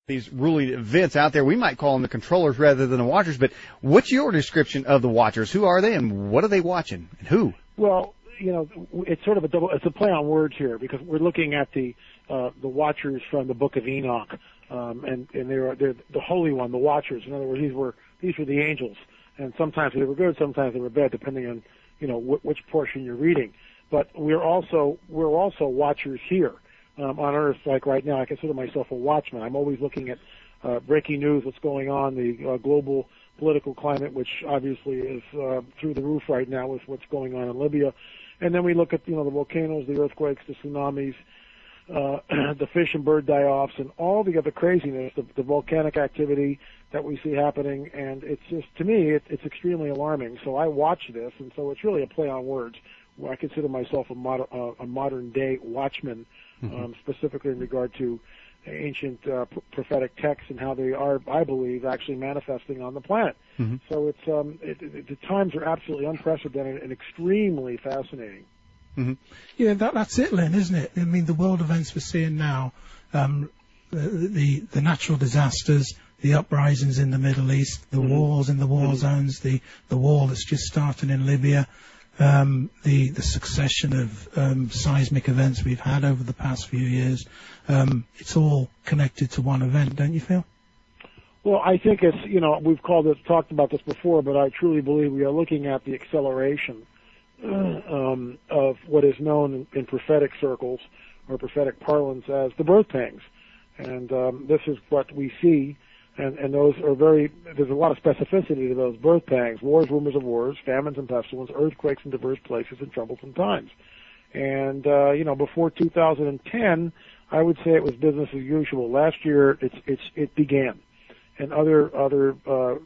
these ruling events out there. We might call them the controllers rather than the watchers, but what's your description of the watchers? Who are they and what are they watching and who? Well, it's sort of it's a play on words here because we're looking at the watchers from the Book of Enoch, and they're the Holy One, the watchers. In other words, these were the angels, and sometimes they were good, sometimes they were bad, depending on which portion you're reading. But we're also watchers here. On Earth, like right now, I consider myself a watchman. I'm always looking at breaking news, what's going on, the global political climate, which obviously is through the roof right now with what's going on in Libya. And then we look at the volcanoes, the earthquakes, the tsunamis, the fish and bird die-offs, and all the other craziness, the volcanic activity that we see happening. And it's just, to me, it's extremely alarming. So I watch this, and so it's really a play on words. I consider myself a modern-day watchman. Specifically in regard to ancient prophetic texts and how they are, I believe, actually manifesting on the planet. Mm-hmm. So the times are absolutely unprecedented and extremely fascinating. Mm-hmm. Yeah, that's it, Lynn, isn't it? I mean, the world events we're seeing now, the natural disasters, the uprisings in the Middle East, the wars in the war zones, the war that's just started in Libya. The succession of seismic events we've had over the past few years, it's all connected to one event, don't you feel? Well, I think it's, we've talked about this before, but I truly believe we are looking at the acceleration of what is known in prophetic circles or prophetic parlance as the birth pangs. And this is what we see. And those are there's a lot of specificity to those birth pangs: wars, rumors of wars, famines and pestilence, earthquakes in diverse places, and troublesome times. And, before 2010, I would say it was business as usual. Last year, it began. And other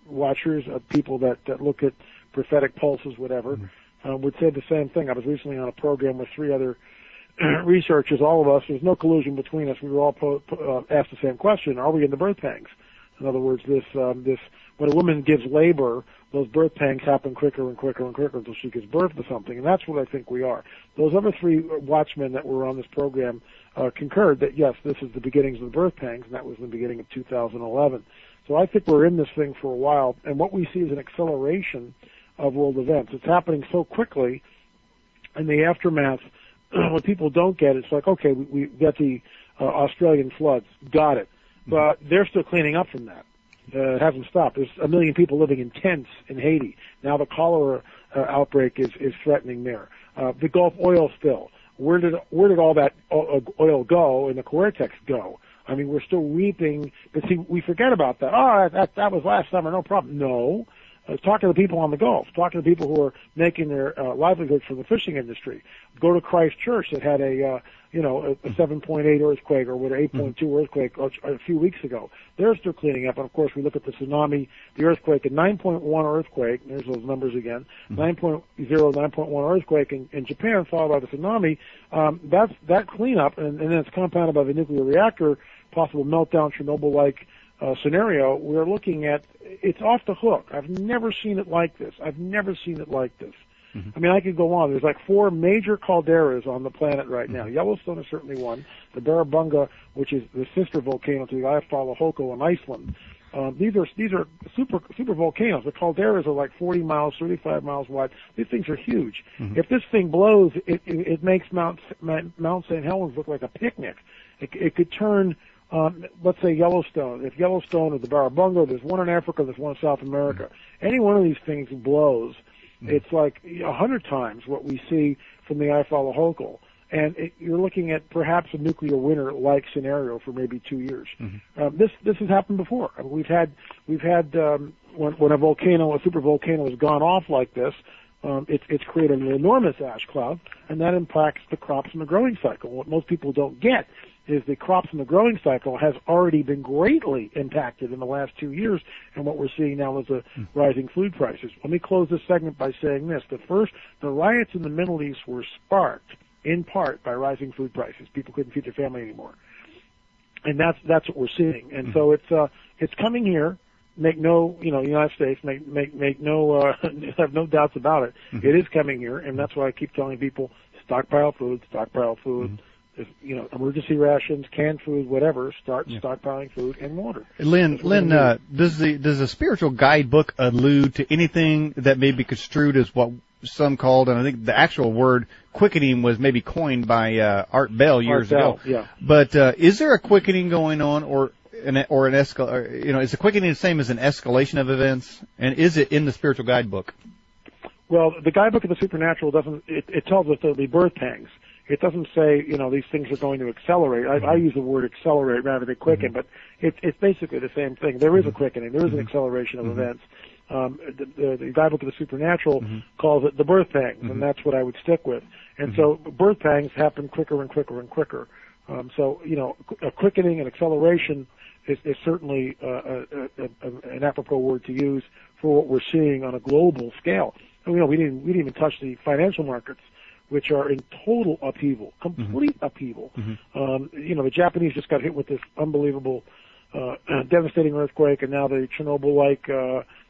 watchers, people that look at prophetic pulses, whatever, would say the same thing. I was recently on a program with 3 other researchers, all of us. There's no collusion between us. We were all asked the same question: are we in the birth pangs? In other words, when a woman gives labor, those birth pangs happen quicker and quicker and quicker until she gives birth to something, and that's what I think we are. Those other 3 watchmen that were on this program concurred that, yes, this is the beginnings of the birth pangs, and that was the beginning of 2011. So I think we're in this thing for a while, and what we see is an acceleration of world events. It's happening so quickly, in the aftermath, what people don't get, it's like, okay, we got the Australian floods, got it. But they're still cleaning up from that. It hasn't stopped. There's 1 million people living in tents in Haiti. Now the cholera outbreak is threatening there. The Gulf oil spill. Where did all that oil go and the Cortex go? I mean, we're still reaping. But see, we forget about that. Oh, that was last summer. No problem. No. Talk to the people on the Gulf. Talk to the people who are making their livelihoods from the fishing industry. Go to Christchurch that had a 7.8 earthquake or what, 8.2 earthquake a few weeks ago. They're still cleaning up. And of course, we look at the tsunami, the earthquake, a 9.1 earthquake. There's those numbers again. 9.0, 9.1 earthquake in Japan, followed by the tsunami. That cleanup, and then it's compounded by the nuclear reactor, possible meltdown, Chernobyl-like scenario. We're looking at, it's off the hook. I've never seen it like this. I mean, I could go on. There's like 4 major calderas on the planet right now. Yellowstone is certainly one. The Barabunga, which is the sister volcano to the Eyjafjallajökull in Iceland. These are super volcanoes. The calderas are like 40 miles, 35 miles wide. These things are huge. If this thing blows, it makes Mount St. Helens look like a picnic. It could turn, let's say Yellowstone. If Yellowstone or the Barabunga, there's one in Africa, there's one in South America. Any one of these things blows, it's like 100 times what we see from the Eyjafjallajökull. And you're looking at perhaps a nuclear winter-like scenario for maybe 2 years. This has happened before. I mean, we've had when a volcano, a super volcano, has gone off like this, it's created an enormous ash cloud, and that impacts the crops and the growing cycle. What most people don't get is the crops and the growing cycle has already been greatly impacted in the last 2 years, and what we're seeing now is the rising food prices. Let me close this segment by saying this. The riots in the Middle East were sparked in part by rising food prices. People couldn't feed their family anymore. And that's what we're seeing. And so it's coming here. Make no, United States, make no, have no doubts about it. It is coming here, and that's why I keep telling people, stockpile food, emergency rations, canned food, whatever. Start stockpiling food and water. Lynn, does the spiritual guidebook allude to anything that may be construed as what some called, and I think the actual word quickening was maybe coined by Art Bell years ago. Yeah. But is there a quickening going on, or is the quickening the same as an escalation of events, and is it in the spiritual guidebook? Well, the guidebook of the supernatural doesn't. It tells us there'll be birth pangs. It doesn't say, these things are going to accelerate. I use the word accelerate rather than quicken, but it's basically the same thing. There is a quickening. There is an acceleration of events. The guidebook of the supernatural calls it the birth pangs, and that's what I would stick with. And so birth pangs happen quicker and quicker and quicker. A quickening and acceleration is certainly an apropos word to use for what we're seeing on a global scale. And, we didn't even touch the financial markets, which are in total upheaval, complete upheaval. The Japanese just got hit with this unbelievable, devastating earthquake, and now the Chernobyl-like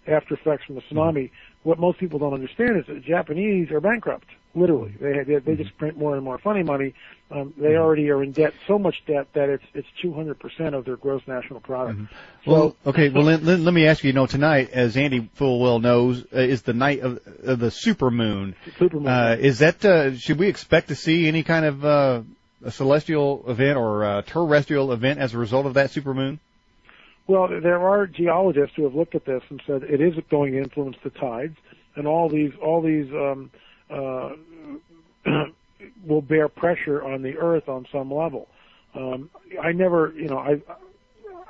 after effects from the tsunami. What most people don't understand is that the Japanese are bankrupt, literally. They just print more and more funny money. They already are in debt, so much debt that it's 200% of their gross national product. Well, let me ask you, tonight, as Andy full well knows, is the night of the supermoon. Is that, should we expect to see any kind of a celestial event or a terrestrial event as a result of that supermoon? Well, there are geologists who have looked at this and said it is going to influence the tides, and all these will bear pressure on the Earth on some level. I never,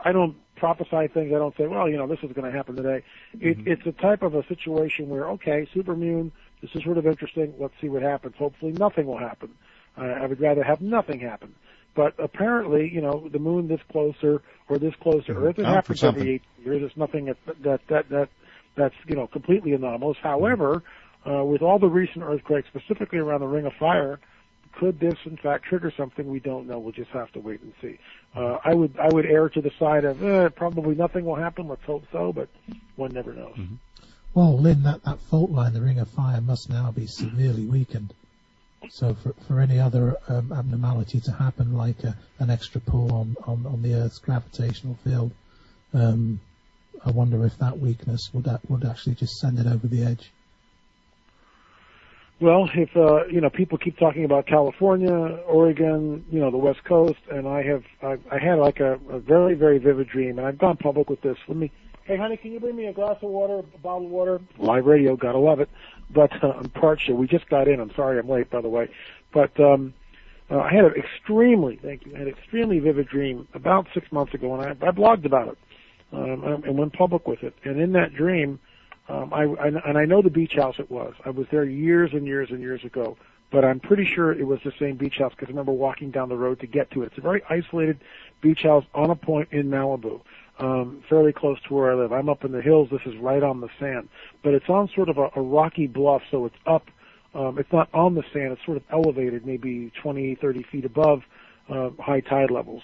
I don't prophesy things. I don't say, this is going to happen today. It's a type of a situation where, okay, supermoon, this is sort of interesting. Let's see what happens. Hopefully nothing will happen. I would rather have nothing happen. But apparently, the moon this closer or this close to Earth, it happens every 8 years. It's nothing that's completely anomalous. However, with all the recent earthquakes, specifically around the Ring of Fire, could this in fact trigger something? We don't know. We'll just have to wait and see. I would err to the side of probably nothing will happen. Let's hope so, but one never knows. Well, Lynn, that fault line, the Ring of Fire, must now be severely weakened. So for any other abnormality to happen, like an extra pull on the Earth's gravitational field, I wonder if that weakness would actually just send it over the edge. Well, if people keep talking about California, Oregon, the West Coast, and I had like a very, very vivid dream, and I've gone public with this. Hey, honey, can you bring me a glass of water, a bottle of water? Live radio, gotta love it. But I'm parched. We just got in. I'm sorry I'm late, by the way. But I had an extremely vivid dream about 6 months ago, and I blogged about it and went public with it. And in that dream, I know the beach house it was. I was there years and years and years ago, but I'm pretty sure it was the same beach house because I remember walking down the road to get to it. It's a very isolated beach house on a point in Malibu. Fairly close to where I live. I'm up in the hills. This is right on the sand. But it's on sort of a rocky bluff, so it's up. It's not on the sand. It's sort of elevated, maybe 20, 30 feet above high tide levels.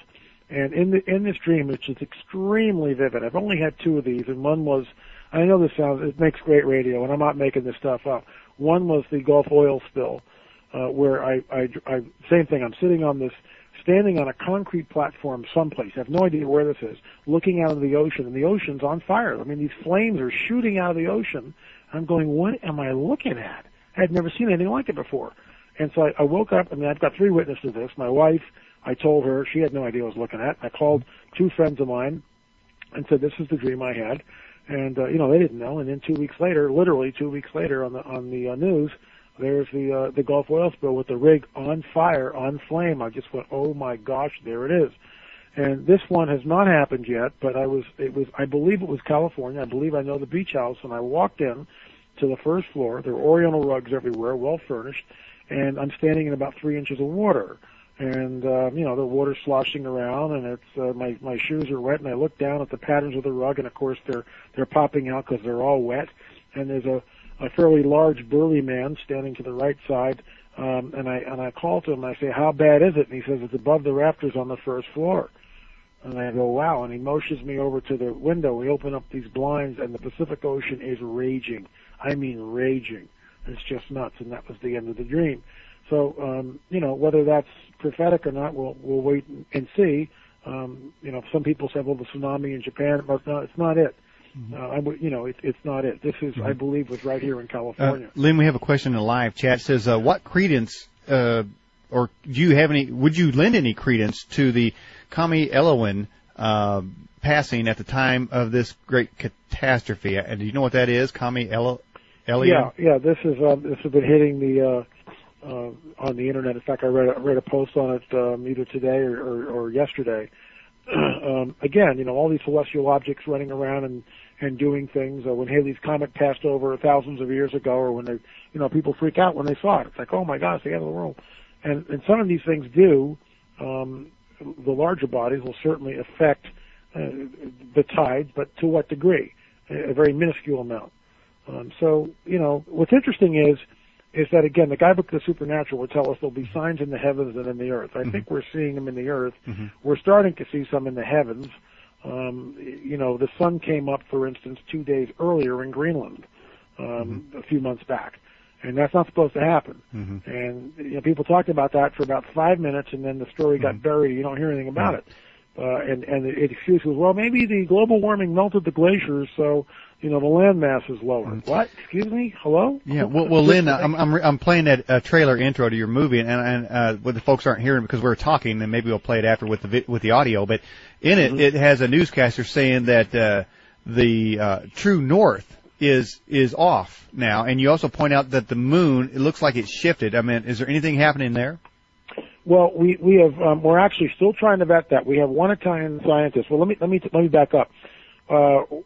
And in this dream, which is extremely vivid, I've only had two of these, and one was, I know it makes great radio, and I'm not making this stuff up. One was the Gulf oil spill, where same thing, I'm standing on a concrete platform someplace, I have no idea where this is, looking out of the ocean, and the ocean's on fire. I mean, these flames are shooting out of the ocean. I'm going, what am I looking at? I had never seen anything like it before. And so I woke up, I've got three witnesses to this. My wife, I told her, she had no idea what I was looking at. I called two friends of mine and said, this is the dream I had. And, they didn't know. And then 2 weeks later, literally 2 weeks later on the news, there's the Gulf oil spill with the rig on fire, on flame. I just went, oh my gosh, there it is. And this one has not happened yet, but I believe it was California. I believe I know the beach house, and I walked in to the first floor. There were oriental rugs everywhere, well furnished, and I'm standing in about 3 inches of water. And, the water's sloshing around, and it's, my shoes are wet, and I look down at the patterns of the rug, and of course they're popping out because they're all wet. And there's a fairly large burly man standing to the right side, and I call to him and I say, how bad is it? And he says, it's above the rafters on the first floor. And I go, wow. And he motions me over to the window. We open up these blinds, and the Pacific Ocean is raging. I mean raging. It's just nuts. And that was the end of the dream. So, whether that's prophetic or not, we'll wait and see. Some people say, well, the tsunami in Japan, but no, it's not it. It's not it. This is, I believe, was right here in California. Lynn, we have a question in the live chat. It says, what credence, or would you lend any credence to the Kami Elohim passing at the time of this great catastrophe? And do you know what that is, Kami Elohim? Yeah. This has been hitting the on the internet. In fact, I read a post on it either today or yesterday. Again, all these celestial objects running around and doing things. When Halley's Comet passed over thousands of years ago, or when they, people freak out when they saw it. It's like, oh my gosh, the end of the world. And some of these things do. The larger bodies will certainly affect the tides, but to what degree? A very minuscule amount. So, what's interesting is that, again, the guidebook of the supernatural will tell us there'll be signs in the heavens and in the earth. I think we're seeing them in the earth. We're starting to see some in the heavens. The sun came up, for instance, 2 days earlier in Greenland a few months back. And that's not supposed to happen. And people talked about that for about 5 minutes, and then the story got buried. You don't hear anything about it. And the excuse was, well, maybe the global warming melted the glaciers, so the land mass is lower. What? Excuse me? Hello? Yeah. Well, Lynn, I'm playing that trailer intro to your movie, and what the folks aren't hearing because we're talking, and maybe we'll play it after with the audio. But in it, it has a newscaster saying that the true north is off now, and you also point out that the moon, it looks like it's shifted. I mean, is there anything happening there? Well, we have we're actually still trying to vet that. We have one Italian scientist. Well, let me back up.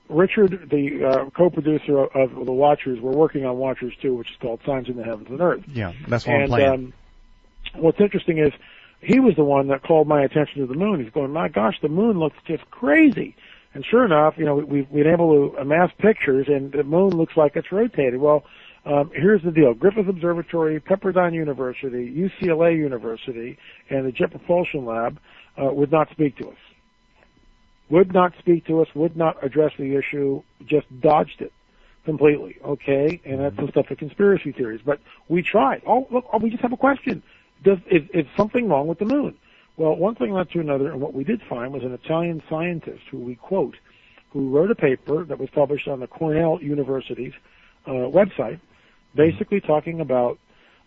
Richard, the co-producer of the Watchers, we're working on Watchers 2, which is called Signs in the Heavens and Earth. Yeah, that's what I'm playing. What's interesting is he was the one that called my attention to the moon. He's going, my gosh, the moon looks just crazy. And sure enough, we've been able to amass pictures, and the moon looks like it's rotated. Well, here's the deal. Griffith Observatory, Pepperdine University, UCLA University, and the Jet Propulsion Lab would not speak to us. Would not speak to us, would not address the issue, just dodged it completely, okay? And that's the stuff of conspiracy theories. But we tried. Oh, look, we just have a question. Is something wrong with the moon? Well, one thing led to another, and what we did find was an Italian scientist who we quote, who wrote a paper that was published on the Cornell University's website, basically talking about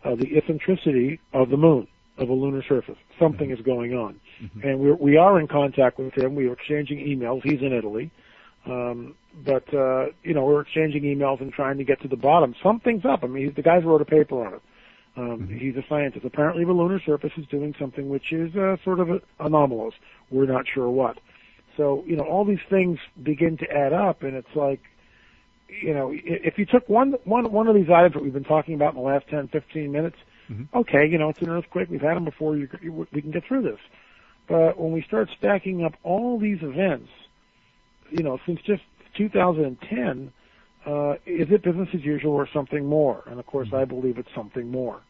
the eccentricity of the moon, of a lunar surface. Something is going on. And we are in contact with him. We are exchanging emails. He's in Italy. But we're exchanging emails and trying to get to the bottom. Something's up. I mean, the guys wrote a paper on it. He's a scientist. Apparently the lunar surface is doing something which is sort of anomalous. We're not sure what. So, all these things begin to add up, and it's like, if you took one of these items that we've been talking about in the last 10, 15 minutes, okay, it's an earthquake. We've had them before. We can get through this. But when we start stacking up all these events, since just 2010, is it business as usual or something more? And of course, I believe it's something more.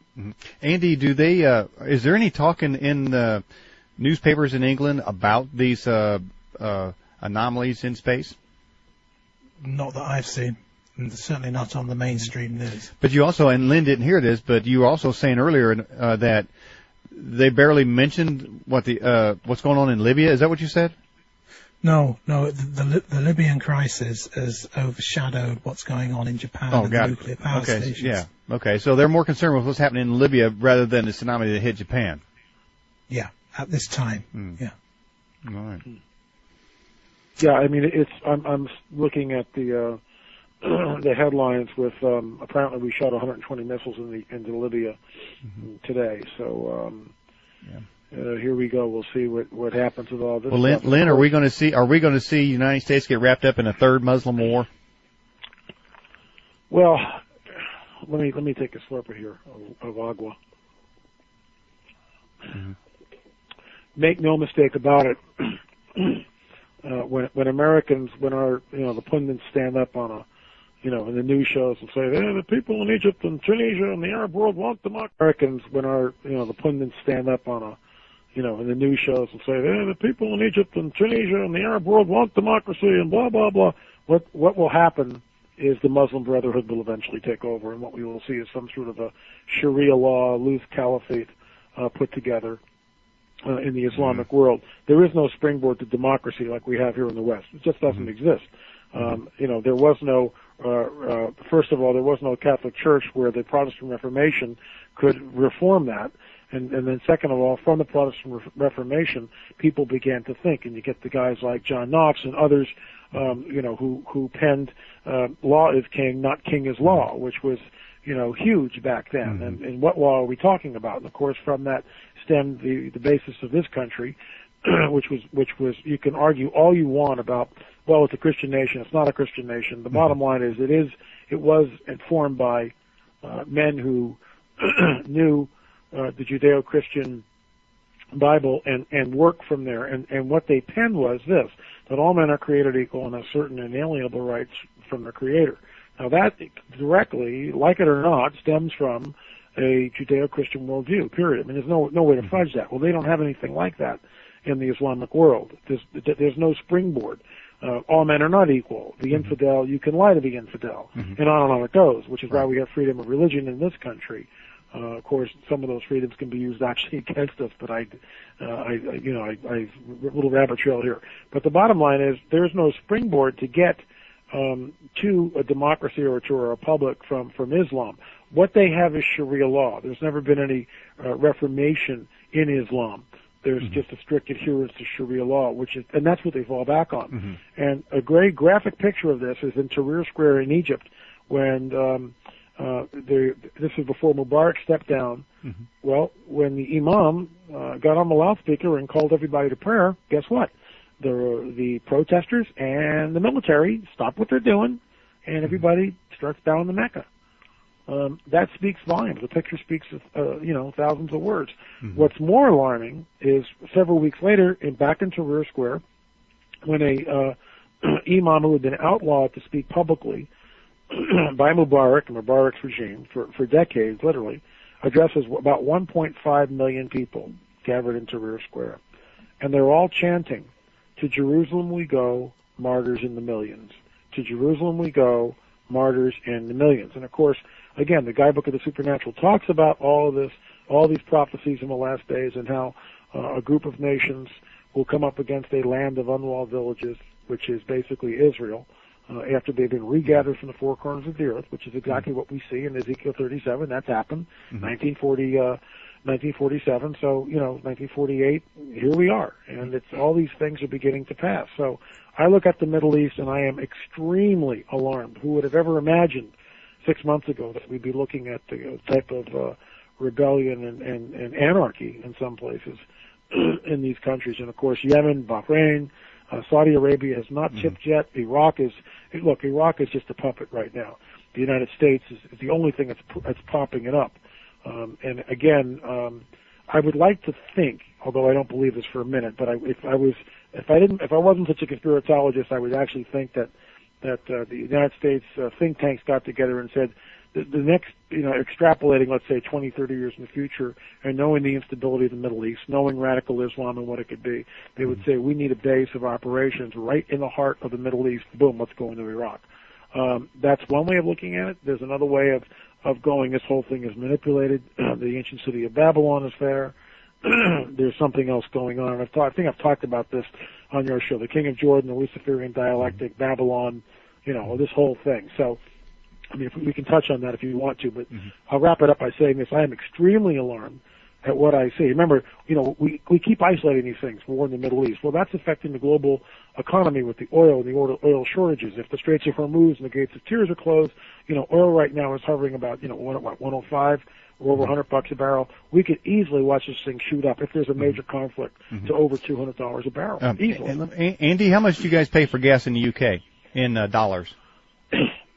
Andy, is there any talk in the newspapers in England about these anomalies in space? Not that I've seen, and certainly not on the mainstream news. But you also, and Lynn didn't hear this, but you were also saying earlier that they barely mentioned what's going on in Libya. Is that what you said? No. The Libyan crisis has overshadowed what's going on in Japan and the nuclear power stations. Yeah. Okay. So they're more concerned with what's happening in Libya rather than the tsunami that hit Japan. Yeah. At this time. Yeah. All right. Yeah. I mean, I'm looking at the headlines with apparently we shot 120 missiles into Libya today. So here we go. We'll see what happens with all this. Well, Lynn, are we going to see the United States get wrapped up in a third Muslim war? Well, let me take a slurp here of agua. Make no mistake about it. When Americans, the pundits stand up on in the news shows and say, the people in Egypt and Tunisia and the Arab world want democracy. Americans, when the pundits stand up on in the news shows and say, the people in Egypt and Tunisia and the Arab world want democracy and blah, blah, blah. What will happen is the Muslim Brotherhood will eventually take over, and what we will see is some sort of a Sharia law, loose caliphate put together in the Islamic world. There is no springboard to democracy like we have here in the West. It just doesn't exist. There was no, first of all, there was no Catholic Church where the Protestant Reformation could reform that. And then second of all, from the Protestant Reformation, people began to think, and you get the guys like John Knox and others, who penned law is king, not king is law, which was, huge back then. And what law are we talking about? And of course, from that stemmed the basis of this country, which was you can argue all you want about, well, it's a Christian nation, it's not a Christian nation. The bottom line is it was informed by men who knew the Judeo-Christian Bible and work from there. And what they penned was this, that all men are created equal and have certain inalienable rights from their Creator. Now that directly, like it or not, stems from a Judeo-Christian worldview, period. I mean, there's no way to fudge that. Well, they don't have anything like that in the Islamic world. There's no springboard. All men are not equal. The infidel, you can lie to the infidel. And on it goes, which is why we have freedom of religion in this country. Of course, some of those freedoms can be used actually against us, but I a little rabbit trail here. But the bottom line is there's no springboard to get to a democracy or to a republic from Islam. What they have is Sharia law. There's never been any reformation in Islam. There's just a strict adherence to Sharia law, and that's what they fall back on. And a great graphic picture of this is in Tahrir Square in Egypt, when this was before Mubarak stepped down. Well, when the imam got on the loudspeaker and called everybody to prayer, guess what? The protesters and the military stop what they're doing, and everybody starts bowing to Mecca. That speaks volumes. The picture speaks, thousands of words. What's more alarming is several weeks later, back in Tahrir Square, when a imam who had been outlawed to speak publicly by Mubarak and Mubarak's regime for decades, literally, addresses about 1.5 million people gathered in Tahrir Square. And they're all chanting, "To Jerusalem we go, martyrs in the millions. To Jerusalem we go, martyrs in the millions." And of course, again, the Guidebook of the Supernatural talks about all of this, all these prophecies in the last days, and how a group of nations will come up against a land of unwalled villages, which is basically Israel, after they've been regathered from the four corners of the earth, which is exactly what we see in Ezekiel 37. That's happened, 1947. So, 1948, here we are. And it's all these things are beginning to pass. So I look at the Middle East and I am extremely alarmed. Who would have ever imagined 6 months ago that we'd be looking at the type of rebellion and anarchy in some places in these countries. And of course, Yemen, Bahrain, Saudi Arabia has not tipped yet. Iraq is just a puppet right now. The United States is the only thing that's popping it up. And again, I would like to think, although I don't believe this for a minute, but if I wasn't such a conspiratologist, I would actually think that the United States think tanks got together and said the next, extrapolating, let's say 20, 30 years in the future, and knowing the instability of the Middle East, knowing radical Islam and what it could be, they would say we need a base of operations right in the heart of the Middle East. Boom, let's go into Iraq. That's one way of looking at it. There's another way of going, this whole thing is manipulated. The ancient city of Babylon is there. There's something else going on. And I think I've talked about this on your show, the King of Jordan, the Luciferian dialectic, Babylon, this whole thing. So, I mean, we can touch on that if you want to, but I'll wrap it up by saying this. I am extremely alarmed at what I see. Remember, we keep isolating these things. War in the Middle East. Well, that's affecting the global economy with the oil and the oil shortages. If the Straits of Hormuz and the Gates of Tears are closed, oil right now is hovering about, 105 or over $100 a barrel. We could easily watch this thing shoot up if there's a major conflict to over $200 a barrel. Easily. Andy, how much do you guys pay for gas in the UK in dollars?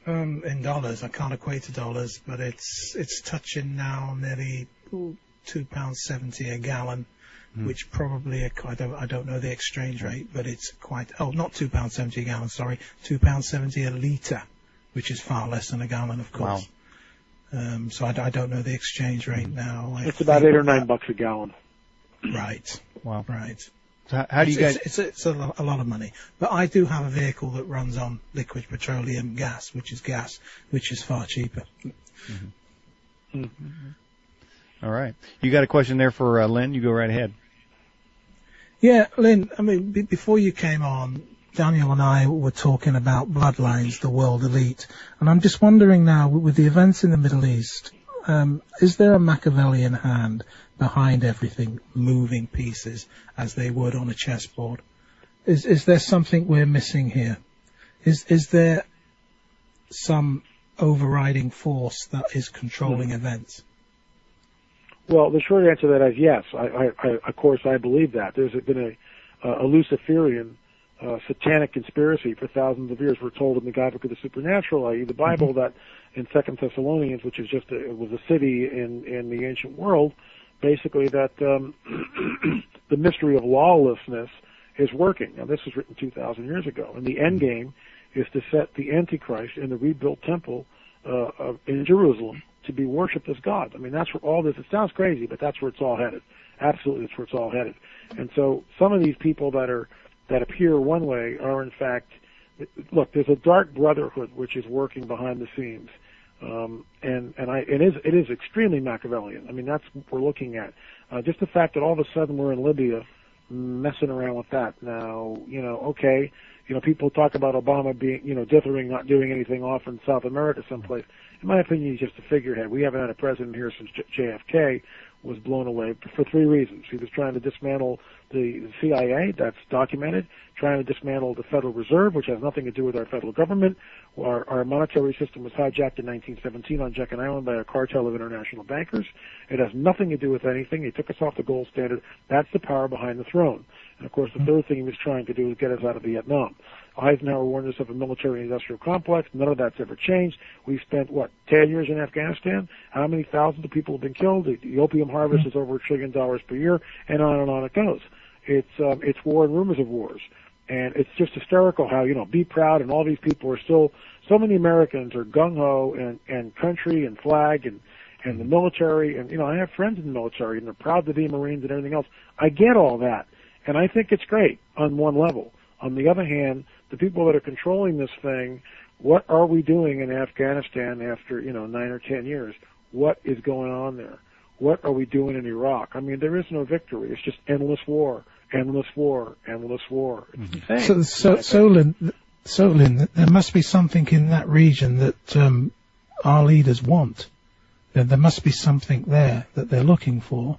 In dollars, I can't equate to dollars, but it's touching now nearly £2.70 a gallon, which probably I don't know the exchange rate, but it's quite not £2.70 a gallon, sorry, £2.70 a litre, which is far less than a gallon, of course. Wow. So I don't know the exchange rate now. It's about $8 or $9 a gallon. Right. Wow. Right. So how do you guys? It's a lot of money. But I do have a vehicle that runs on liquid petroleum gas, which is far cheaper. Mm-hmm. Mm-hmm. All right. You got a question there for Lynn? You go right ahead. Yeah, Lynn, I mean, before you came on, Daniel and I were talking about bloodlines, the world elite. And I'm just wondering now, with the events in the Middle East, is there a Machiavellian hand behind everything, moving pieces as they would on a chessboard? Is there something we're missing here? Is there some overriding force that is controlling events? Well, the short answer to that is yes. Of course, I believe that. There's been a Luciferian satanic conspiracy for thousands of years. We're told in the Guidebook of the Supernatural, i.e. the Bible, that in 2 Thessalonians, which is it was a city in the ancient world, basically that the mystery of lawlessness is working. Now, this was written 2,000 years ago, and the end game is to set the Antichrist in the rebuilt temple in Jerusalem to be worshipped as God. I mean, that's where all this, it sounds crazy, but that's where it's all headed. Absolutely, that's where it's all headed. And so some of these people that appear one way are in fact, look, there's a dark brotherhood which is working behind the scenes. It is extremely Machiavellian. I mean, that's what we're looking at. Just the fact that all of a sudden we're in Libya messing around with that. Now, okay, people talk about Obama being, dithering, not doing anything off in South America someplace. In my opinion, he's just a figurehead. We haven't had a president here since JFK was blown away for three reasons. He was trying to dismantle the CIA, that's documented, trying to dismantle the Federal Reserve, which has nothing to do with our federal government. Our monetary system was hijacked in 1917 on Jekyll Island by a cartel of international bankers. It has nothing to do with anything. He took us off the gold standard. That's the power behind the throne. And, of course, the third thing he was trying to do was get us out of Vietnam. Eisenhower warned us of a military-industrial complex. None of that's ever changed. We've spent, 10 years in Afghanistan? How many thousands of people have been killed? The opium harvest is over $1 trillion per year, and on it goes. It's war and rumors of wars. And it's just hysterical how, be proud, and all these people are still, so many Americans are gung-ho and country and flag and the military. And, I have friends in the military, and they're proud to be Marines and everything else. I get all that, and I think it's great on one level. On the other hand, the people that are controlling this thing, what are we doing in Afghanistan after, 9 or 10 years? What is going on there? What are we doing in Iraq? I mean, there is no victory. It's just endless war, endless war, endless war. It's insane. So, Lynn, there must be something in that region that our leaders want. There must be something there that they're looking for,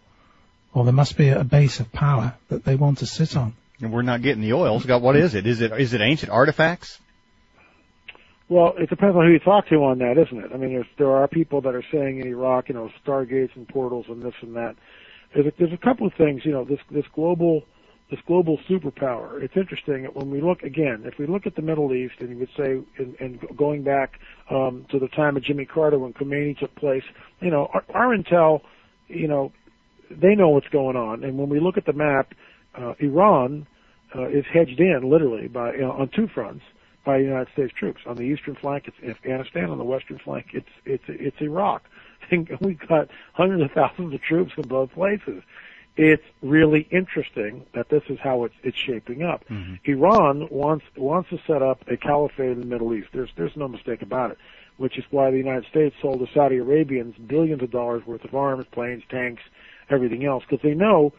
or there must be a base of power that they want to sit on. And we're not getting the oil. So what is it? Is it ancient artifacts? Well, it depends on who you talk to on that, isn't it? I mean, there are people that are saying in Iraq, stargates and portals and this and that. There's a couple of things, this global superpower. It's interesting that when we look again, if we look at the Middle East, and you would say, and going back to the time of Jimmy Carter when Khomeini took place, our intel, they know what's going on. And when we look at the map, Iran is hedged in literally by on two fronts by United States troops. On the eastern flank, it's Afghanistan. On the western flank, it's Iraq. And we've got hundreds of thousands of troops in both places. It's really interesting that this is how it's shaping up. Mm-hmm. Iran wants to set up a caliphate in the Middle East. There's no mistake about it. Which is why the United States sold the Saudi Arabians billions of dollars worth of arms, planes, tanks, everything else, because they know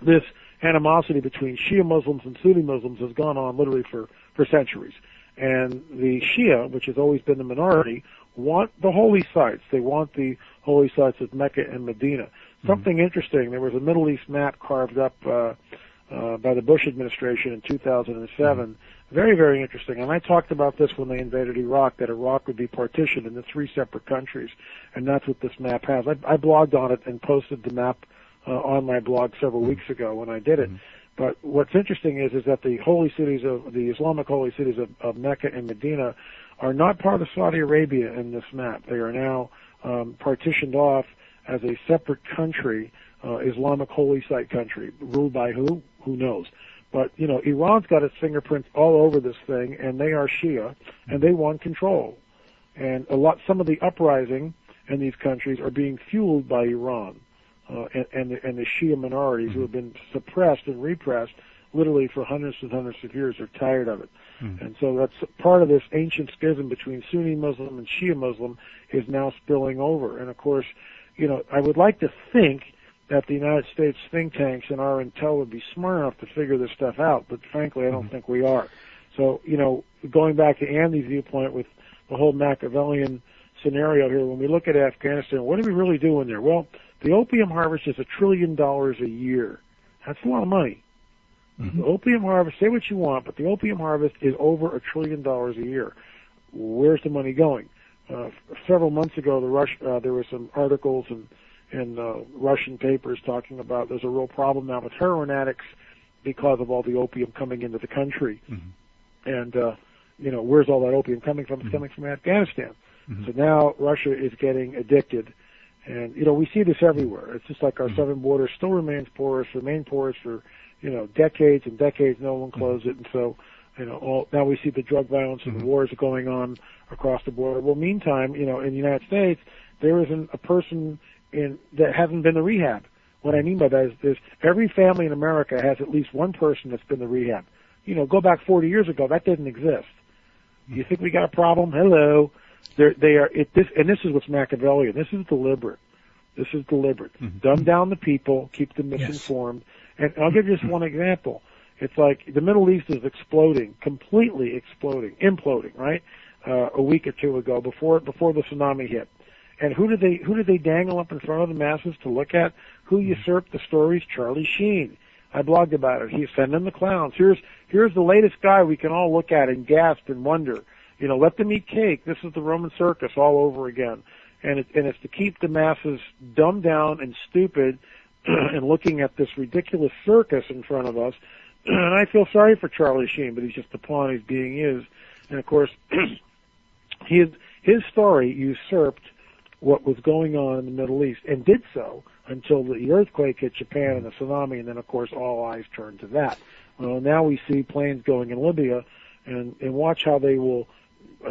this animosity between Shia Muslims and Sunni Muslims has gone on literally for centuries. And the Shia, which has always been the minority, want the holy sites. They want the holy sites of Mecca and Medina. Something interesting, there was a Middle East map carved up by the Bush administration in 2007. Very, very interesting. And I talked about this when they invaded Iraq, that Iraq would be partitioned into 3 separate countries. And that's what this map has. I blogged on it and posted the map on my blog several weeks ago when I did it. But what's interesting is that the holy cities of the Islamic holy cities of Mecca and Medina are not part of Saudi Arabia in this map. They are now partitioned off as a separate country, Islamic holy site country, ruled by who? Who knows? But Iran's got its fingerprints all over this thing, and they are Shia, and they want control. And some of the uprising in these countries are being fueled by Iran. and the Shia minorities who have been suppressed and repressed literally for hundreds and hundreds of years are tired of it. And so that's part of this ancient schism between Sunni Muslim and Shia Muslim is now spilling over. And of course, I would like to think that the United States think tanks and our intel would be smart enough to figure this stuff out, but frankly, I don't think we are. So, going back to Andy's viewpoint with the whole Machiavellian scenario here, when we look at Afghanistan, what are we really doing there? Well, the opium harvest is $1 trillion a year. That's a lot of money. The opium harvest, say what you want, but the opium harvest is over $1 trillion a year. Where's the money going? Several months ago, there were some articles in Russian papers talking about there's a real problem now with heroin addicts because of all the opium coming into the country. And, where's all that opium coming from? It's coming from Afghanistan. So now Russia is getting addicted. And, we see this everywhere. It's just like our southern border still remains porous for, decades and decades. No one closed it. And so, now we see the drug violence and the wars going on across the border. Well, meantime, in the United States, there isn't a person that hasn't been to rehab. What I mean by that is every family in America has at least one person that's been to rehab. Go back 40 years ago, that didn't exist. You think we got a problem? Hello. This is what's Machiavellian. This is deliberate. Dumb down the people, keep them misinformed. And I'll give you just one example. It's like the Middle East is exploding, completely exploding, imploding, right? A week or two ago, before the tsunami hit. And who did they dangle up in front of the masses to look at? Who usurped the stories? Charlie Sheen. I blogged about it. He's sending the clowns. Here's the latest guy we can all look at and gasp and wonder. Let them eat cake. This is the Roman circus all over again. And it's to keep the masses dumbed down and stupid and looking at this ridiculous circus in front of us. And I feel sorry for Charlie Sheen, but he's just the pawn he's being used. And of course, his story usurped what was going on in the Middle East, and did so until the earthquake hit Japan and the tsunami, and then of course all eyes turned to that. Well, now we see planes going in Libya, and watch how they will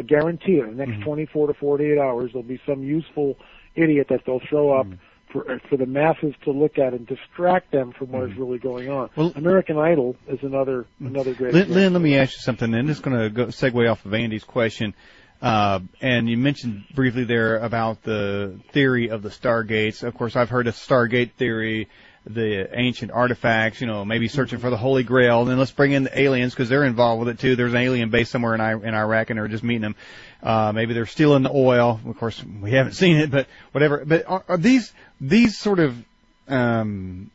guarantee it in the next 24 to 48 hours there'll be some useful idiot that they'll throw up for the masses to look at and distract them from what is really going on. Well, American Idol is another great example. Lynn, let me ask you something, and this is going to segue off of Andy's question. And you mentioned briefly there about the theory of the Stargates. Of course, I've heard of Stargate theory, the ancient artifacts, maybe searching for the Holy Grail. And then let's bring in the aliens because they're involved with it too. There's an alien base somewhere in Iraq, and they're just meeting them. Maybe they're stealing the oil. Of course, we haven't seen it, but whatever. But are these sort of I don't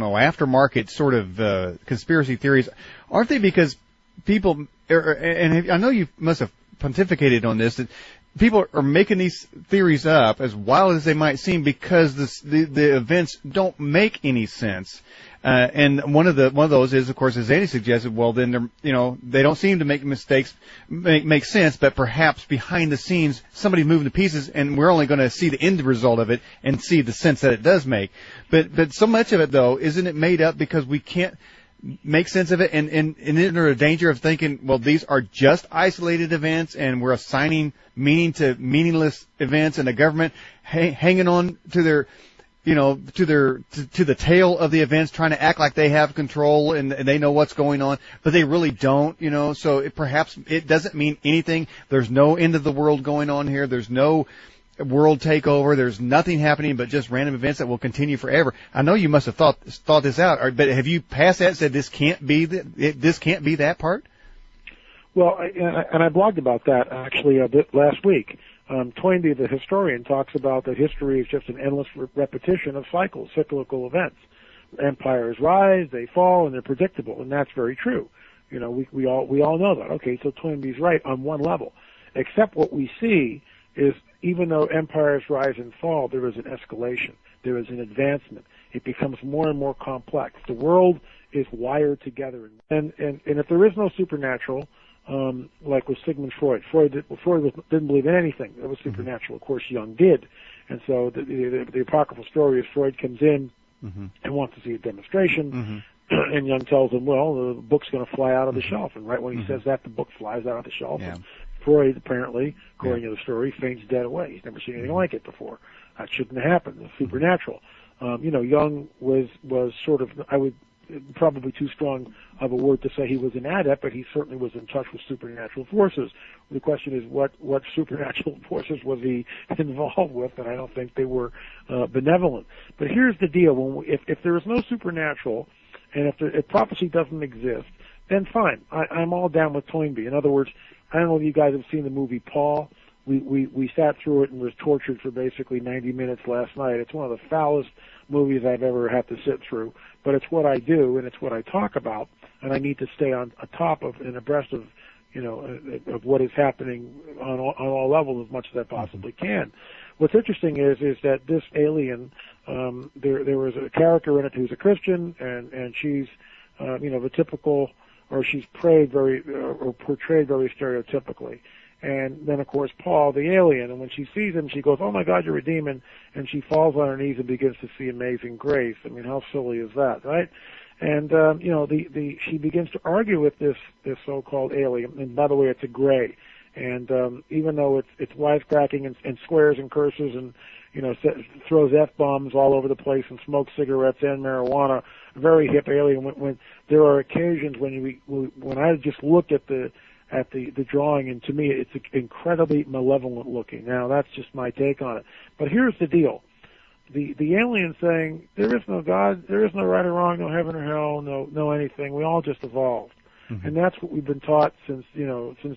know, aftermarket sort of conspiracy theories? Aren't they because people? And I know you must have pontificated on this, that people are making these theories up, as wild as they might seem, because the events don't make any sense. And one of those is, of course, as Andy suggested, well, then they don't seem to make mistakes, make sense, but perhaps behind the scenes somebody's moving the pieces, and we're only going to see the end result of it and see the sense that it does make. But so much of it, though, isn't it made up because we can't make sense of it, and isn't there a danger of thinking, well, these are just isolated events, and we're assigning meaning to meaningless events, and the government hanging on to their, to the tail of the events, trying to act like they have control and they know what's going on, but they really don't, so perhaps it doesn't mean anything. There's no end of the world going on here. There's no world takeover. There's nothing happening but just random events that will continue forever. I know you must have thought this out, but have you passed that and said this can't be that part? Well, and I blogged about that actually a bit last week. Toynbee, the historian, talks about that history is just an endless repetition of cyclical events. Empires rise, they fall, and they're predictable, and that's very true. We all know that. Okay, so Toynbee's right on one level, except what we see is, even though empires rise and fall, there is an escalation. There is an advancement. It becomes more and more complex. The world is wired together. And if there is no supernatural, like with Sigmund Freud, didn't believe in anything that was supernatural. Of course, Jung did. And so the apocryphal story is Freud comes in and wants to see a demonstration. And Jung tells him, well, the book's going to fly out of the shelf. And right when he says that, the book flies out of the shelf. Yeah. Freud, apparently, according to the story, faints dead away. He's never seen anything like it before. that shouldn't have happened. It's supernatural. Jung was sort of, I would, probably too strong of a word to say he was an adept, but he certainly was in touch with supernatural forces. The question is, what supernatural forces was he involved with? And I don't think they were benevolent. But here's the deal: if there is no supernatural, and if prophecy doesn't exist, then fine. I'm all down with Toynbee. In other words, I don't know if you guys have seen the movie Paul. We sat through it and was tortured for basically 90 minutes last night. It's one of the foulest movies I've ever had to sit through, but it's what I do and it's what I talk about, and I need to stay on top of and abreast of, of what is happening on all levels as much as I possibly can. What's interesting is that this alien, there was a character in it who's a Christian, and she's, the typical, or she's portrayed very stereotypically. And then, of course, Paul, the alien, and when she sees him, she goes, "Oh my God, you're a demon," and she falls on her knees and begins to see amazing grace. I mean, how silly is that, right? And she begins to argue with this so-called alien. And by the way, it's a gray. And even though it's wisecracking and swears and curses and throws f-bombs all over the place and smokes cigarettes and marijuana, a very hip alien. When there are occasions when I just look at the drawing, and to me it's incredibly malevolent looking. Now that's just my take on it. But here's the deal: the alien saying there is no God, there is no right or wrong, no heaven or hell, no anything. We all just evolved, and that's what we've been taught since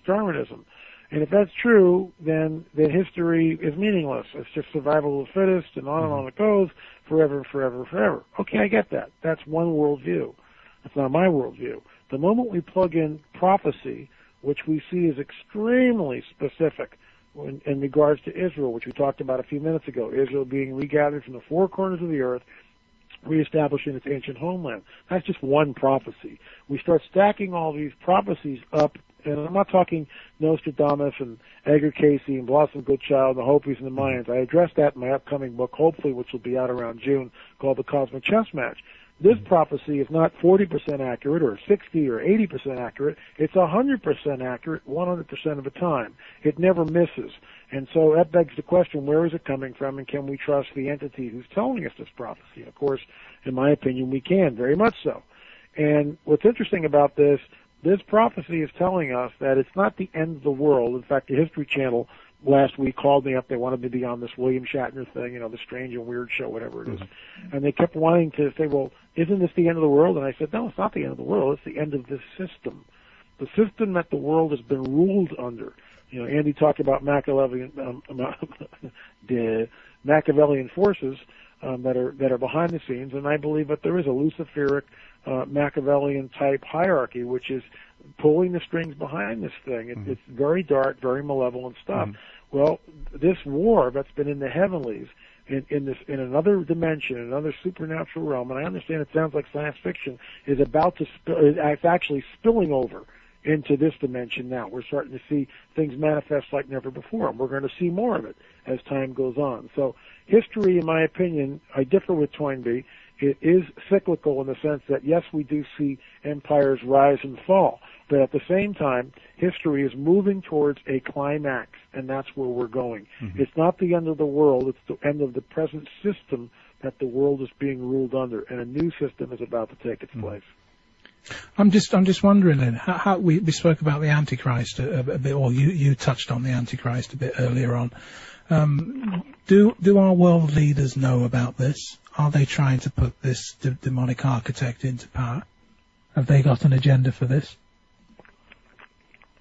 Darwinism. And if that's true, then history is meaningless. It's just survival of the fittest, and on it goes forever and forever and forever. Okay, I get that. That's one worldview. That's not my worldview. The moment we plug in prophecy, which we see is extremely specific in regards to Israel, which we talked about a few minutes ago, Israel being regathered from the four corners of the earth, reestablishing its ancient homeland. That's just one prophecy. We start stacking all these prophecies up, and I'm not talking Nostradamus and Edgar Casey and Blossom Goodchild and the Hopis and the Mayans. I addressed that in my upcoming book, hopefully, which will be out around June, called The Cosmic Chess Match. This prophecy is not 40% accurate or 60 or 80% accurate. It's 100% accurate 100% of the time. It never misses. And so that begs the question, where is it coming from, and can we trust the entity who's telling us this prophecy? Of course, in my opinion, we can, very much so. And what's interesting about this prophecy is telling us that it's not the end of the world. In fact, the History Channel last week called me up. They wanted me to be on this William Shatner thing, the strange and weird show, whatever it is. And they kept wanting to say, well, isn't this the end of the world? And I said, no, it's not the end of the world. It's the end of this system. The system that the world has been ruled under. Andy talked about Machiavellian forces that are behind the scenes, and I believe that there is a Luciferic Machiavellian type hierarchy, which is pulling the strings behind this thing. It's very dark, very malevolent stuff. Well, this war that's been in the heavenlies, in another dimension, another supernatural realm, and I understand it sounds like science fiction, is about to it's actually spilling over into this dimension now. We're starting to see things manifest like never before, and we're going to see more of it as time goes on. So history, in my opinion, I differ with Toynbee. It is cyclical in the sense that, yes, we do see empires rise and fall, but at the same time, history is moving towards a climax, and that's where we're going. It's not the end of the world, it's the end of the present system that the world is being ruled under, and a new system is about to take its place. I'm just wondering then, how we spoke about the Antichrist a bit, or you touched on the Antichrist a bit earlier on. Do our world leaders know about this? Are they trying to put this demonic architect into power? Have they got an agenda for this?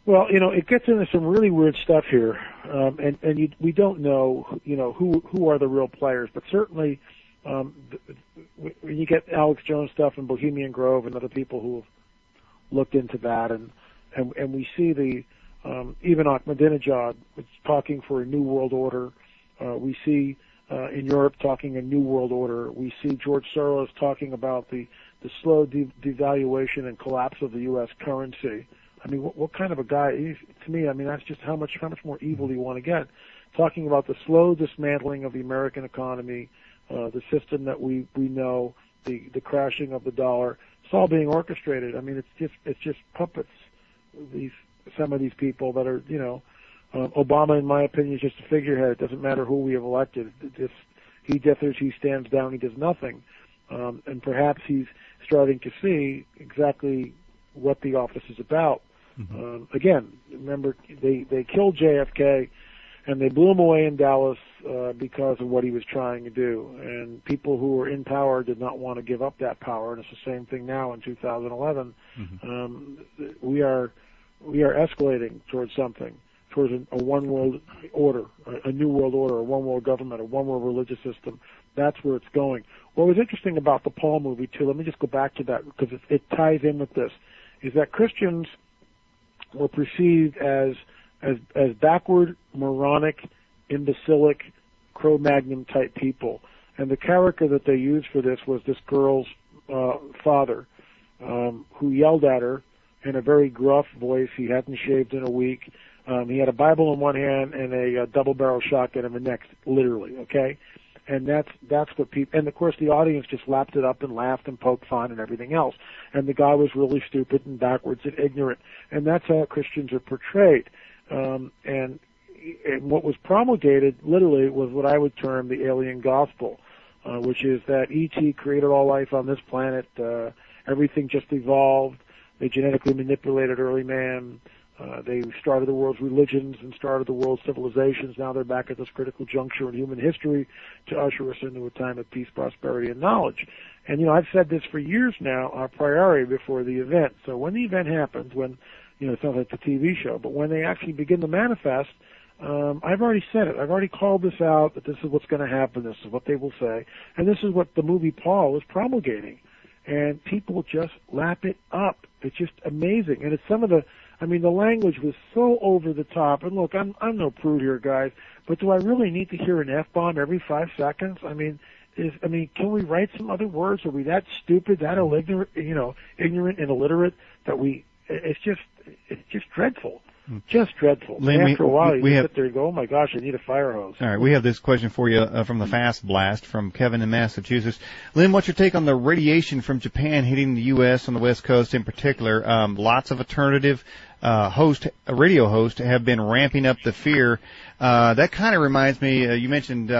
Well, it gets into some really weird stuff here, and we don't know, who are the real players, but certainly when you get Alex Jones stuff in Bohemian Grove and other people who have looked into that, and we see the even Ahmadinejad talking for a new world order. We see in Europe talking a new world order. We see George Soros talking about the slow devaluation and collapse of the U.S. currency. I mean, what kind of a guy? To me, I mean, that's just how much more evil do you want to get? Talking about the slow dismantling of the American economy, the system that we know, the crashing of the dollar. It's all being orchestrated. I mean, it's just puppets. Some of these people that are Obama, in my opinion, is just a figurehead. It doesn't matter who we have elected. He differs, he stands down, he does nothing. And perhaps he's starting to see exactly what the office is about. Again, remember, they killed JFK, and they blew him away in Dallas because of what he was trying to do. And people who were in power did not want to give up that power, and it's the same thing now in 2011. We are escalating towards something, towards a one world order, a new world order, a one world government, a one world religious system. That's where it's going. What was interesting about the Paul movie, too, let me just go back to that because it ties in with this, is that Christians were perceived as backward, moronic, imbecilic, Cro-Magnon type people. And the character that they used for this was this girl's father, who yelled at her in a very gruff voice. He hadn't shaved in a week. He had a Bible in one hand and a double-barrel shotgun in the next, literally, okay? And that's what people, and of course the audience just lapped it up and laughed and poked fun and everything else. And the guy was really stupid and backwards and ignorant. And that's how Christians are portrayed. And what was promulgated literally was what I would term the alien gospel, which is that E.T. created all life on this planet. Everything just evolved. They genetically manipulated early man. They started the world's religions and started the world's civilizations. Now they're back at this critical juncture in human history to usher us into a time of peace, prosperity, and knowledge. And, I've said this for years now, a priori before the event. So when the event happens, when, it's not like the TV show, but when they actually begin to manifest, I've already said it. I've already called this out, that this is what's going to happen. This is what they will say. And this is what the movie Paul is promulgating. And people just lap it up. It's just amazing. And it's the language was so over the top. And look, I'm no prude here, guys, but do I really need to hear an F-bomb every 5 seconds? Can we write some other words? Are we that stupid, that ignorant and illiterate that it's just dreadful. Just dreadful. Lynn, after a while, you sit there and go, oh my gosh, I need a fire hose. All right, we have this question for you from the Fast Blast from Kevin in Massachusetts. Lynn, what's your take on the radiation from Japan hitting the U.S. on the West Coast in particular? Lots of alternative radio hosts have been ramping up the fear. That kind of reminds me, you mentioned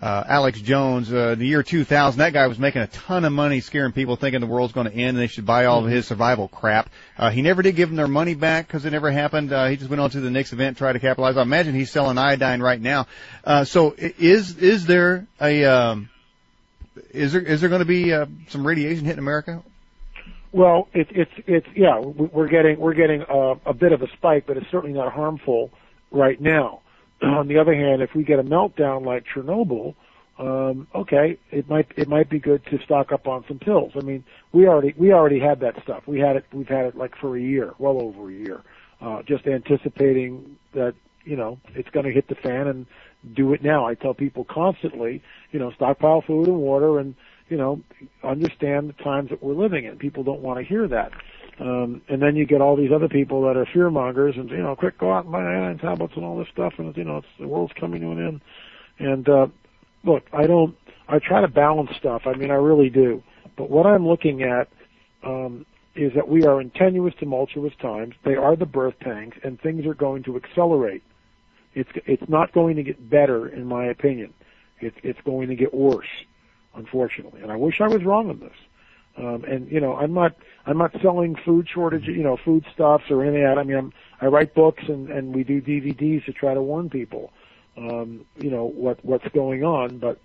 Alex Jones, the year 2000, that guy was making a ton of money scaring people thinking the world's going to end and they should buy all of his survival crap. He never did give them their money back because it never happened. He just went on to the next event, tried to capitalize. I imagine he's selling iodine right now. So is there going to be some radiation hitting America? Well, we're getting a bit of a spike, but it's certainly not harmful right now. On the other hand, if we get a meltdown like Chernobyl, it might be good to stock up on some pills. We already had that stuff. We've had it like for a year, well over a year, just anticipating that, it's going to hit the fan and do it now. I tell people constantly, stockpile food and water and, understand the times that we're living in. People don't want to hear that. And then you get all these other people that are fear mongers and, quick, go out and buy iodine tablets and all this stuff. And, it's the world's coming to an end. And, look, I try to balance stuff. I really do. But what I'm looking at, is that we are in tenuous, tumultuous times. They are the birth pangs and things are going to accelerate. It's not going to get better, in my opinion. It's going to get worse, unfortunately. And I wish I was wrong on this. I'm not selling food shortage, food stuffs or anything like that. I write books and we do DVDs to try to warn people, what's going on. But,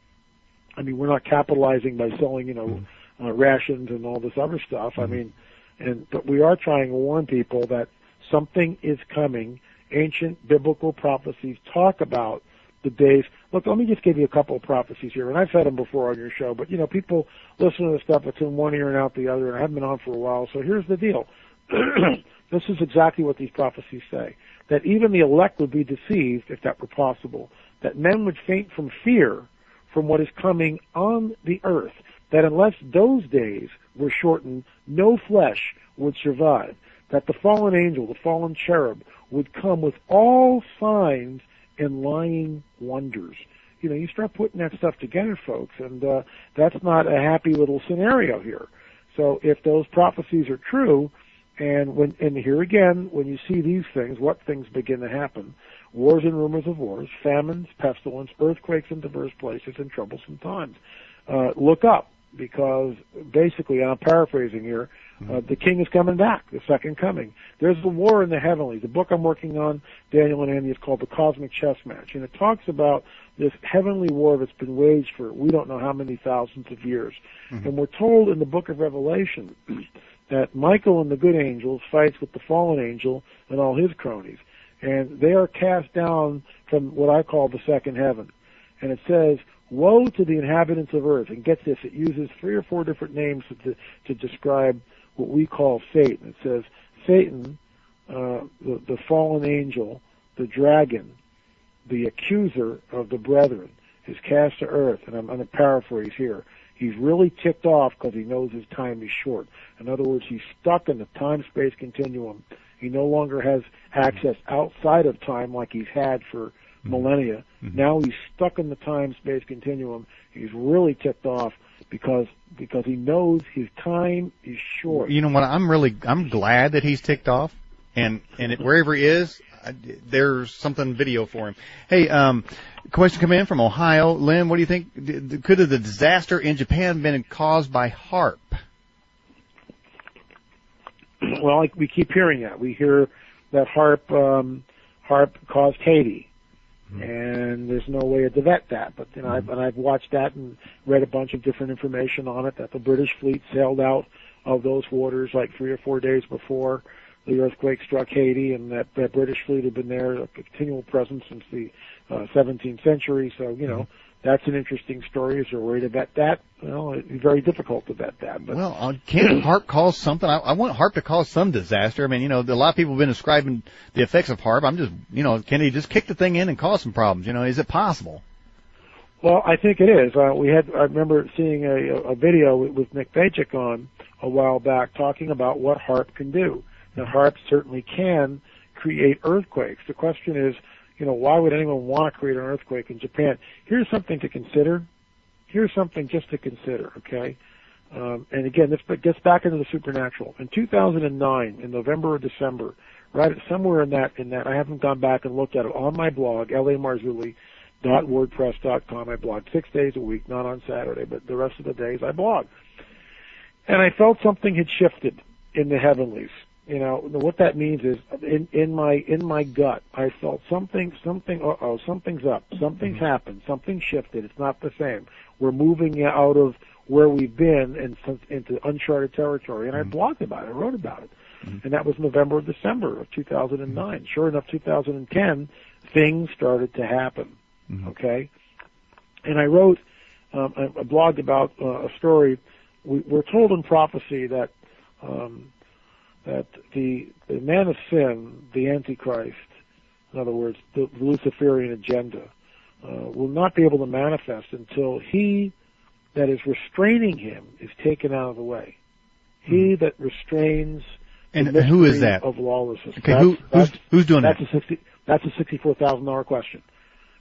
we're not capitalizing by selling, rations and all this other stuff. But we are trying to warn people that something is coming. Ancient biblical prophecies talk about the days. Look, let me just give you a couple of prophecies here, and I've said them before on your show, but, people listen to the stuff that's in one ear and out the other, and I haven't been on for a while, so here's the deal. This is exactly what these prophecies say, that even the elect would be deceived, if that were possible, that men would faint from fear from what is coming on the earth, that unless those days were shortened, no flesh would survive, that the fallen angel, the fallen cherub, would come with all signs and lying wonders. You start putting that stuff together, folks, and that's not a happy little scenario here. So if those prophecies are true, And here again, when you see these things, what things begin to happen? Wars and rumors of wars, famines, pestilence, earthquakes in diverse places, and troublesome times. Look up, because basically, and I'm paraphrasing here, the king is coming back, the second coming. There's the war in the heavenlies. The book I'm working on, Daniel and Andy, is called The Cosmic Chess Match, and it talks about this heavenly war that's been waged for we don't know how many thousands of years. And we're told in the book of Revelation that Michael and the good angels fights with the fallen angel and all his cronies, and they are cast down from what I call the second heaven. And it says, woe to the inhabitants of earth. And get this, it uses 3 or 4 different names to describe what we call Satan. It says Satan, the fallen angel, the dragon, the accuser of the brethren, is cast to earth. And I'm going to paraphrase here. He's really ticked off because he knows his time is short. In other words, he's stuck in the time-space continuum. He no longer has access outside of time like he's had for millennia. Now he's stuck in the time-space continuum. He's really ticked off because he knows his time is short. You know what? I'm glad that he's ticked off, and wherever he is, there's something video for him. Hey, question coming in from Ohio. Lynn, what do you think? Could the disaster in Japan have been caused by HAARP? Well, we keep hearing that. We hear that HAARP caused Haiti, and there's no way to vet that. But I've watched that and read a bunch of different information on it. That the British fleet sailed out of those waters like 3 or 4 days before the earthquake struck Haiti, and that British fleet had been there, a continual presence since the 17th century. So that's an interesting story. Is there a way to vet that? Well, it'd be very difficult to vet that. But can't HAARP cause something? I want HAARP to cause some disaster. I mean, a lot of people have been describing the effects of HAARP. I'm just, can he just kick the thing in and cause some problems? Is it possible? Well, I think it is. I remember seeing a video with Nick Vajcik on a while back talking about what HAARP can do. Now, HAARP certainly can create earthquakes. The question is, why would anyone want to create an earthquake in Japan? Here's something to consider. Here's something just to consider, okay? And again, this gets back into the supernatural. In 2009, in November or December, right somewhere in that, I haven't gone back and looked at it, on my blog, lamarzulli.wordpress.com. I blog 6 days a week, not on Saturday, but the rest of the days I blog. And I felt something had shifted in the heavenlies. What that means is in my gut, I felt something's up. Something's happened. Something shifted. It's not the same. We're moving out of where we've been and into uncharted territory. And I blogged about it. I wrote about it. And that was November or December of 2009. Sure enough, 2010, things started to happen. Okay? And I wrote a blog about a story. We're told in prophecy that the man of sin, the Antichrist, in other words, the Luciferian agenda, will not be able to manifest until he that is restraining him is taken out of the way. He that restrains and who is that? Of lawlessness. Okay, who's doing that? That's a $64,000 question.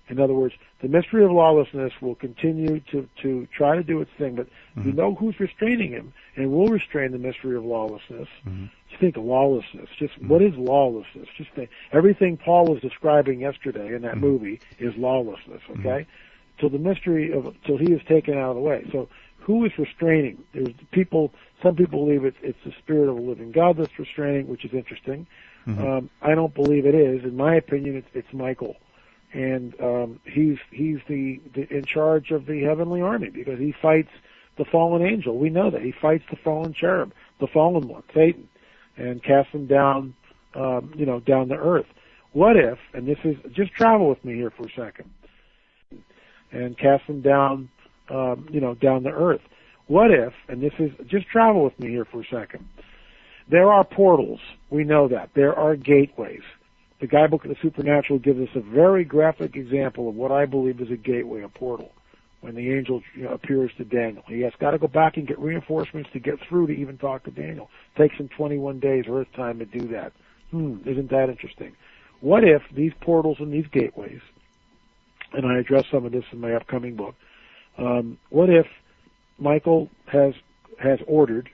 In other words, the mystery of lawlessness will continue to try to do its thing, but we know who's restraining him, and will restrain the mystery of lawlessness. Just think of lawlessness. Just what is lawlessness? Just think. Everything Paul was describing yesterday in that movie is lawlessness, okay? Till till he is taken out of the way. So who is restraining? There's some people believe it's the Spirit of the living God that's restraining, which is interesting. I don't believe it is. In my opinion, it's Michael. And he's in charge of the heavenly army because he fights the fallen angel. We know that he fights the fallen cherub, the fallen one, Satan, and casts him down, down to earth. What if? And this is just travel with me here for a second, and cast him down, down to earth. What if? And this is just travel with me here for a second. There are portals. We know that there are gateways. The Guidebook of the Supernatural gives us a very graphic example of what I believe is a gateway, a portal, when the angel appears to Daniel. He has got to go back and get reinforcements to get through to even talk to Daniel. It takes him 21 days Earth time to do that. Isn't that interesting? What if these portals and these gateways, and I address some of this in my upcoming book, what if Michael has ordered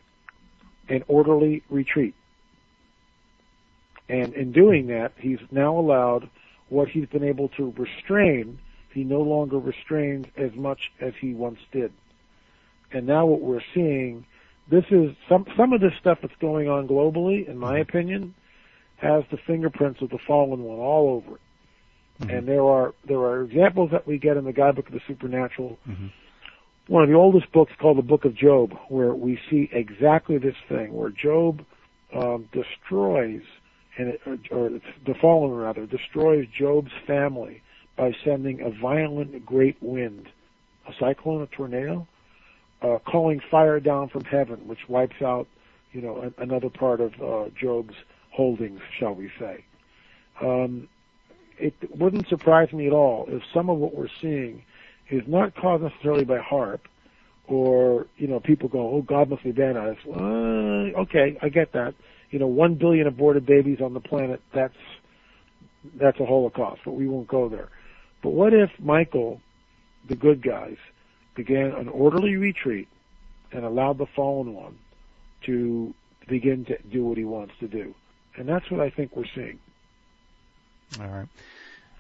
an orderly retreat? And in doing that, he's now allowed what he's been able to restrain. He no longer restrains as much as he once did. And now what we're seeing, this is some of this stuff that's going on globally, in my opinion, has the fingerprints of the fallen one all over it. Mm-hmm. And there are examples that we get in the Guidebook of the Supernatural. Mm-hmm. One of the oldest books called the Book of Job, where we see exactly this thing, where Job destroys, or the fallen rather, destroys Job's family by sending a violent great wind, a cyclone, a tornado, calling fire down from heaven, which wipes out, another part of Job's holdings, shall we say. It wouldn't surprise me at all if some of what we're seeing is not caused necessarily by HAARP, or, people go, oh, God must be bad at us. Okay, I get that. 1 billion aborted babies on the planet, that's a Holocaust, but we won't go there. But what if Michael, the good guys, began an orderly retreat and allowed the fallen one to begin to do what he wants to do? And that's what I think we're seeing. All right.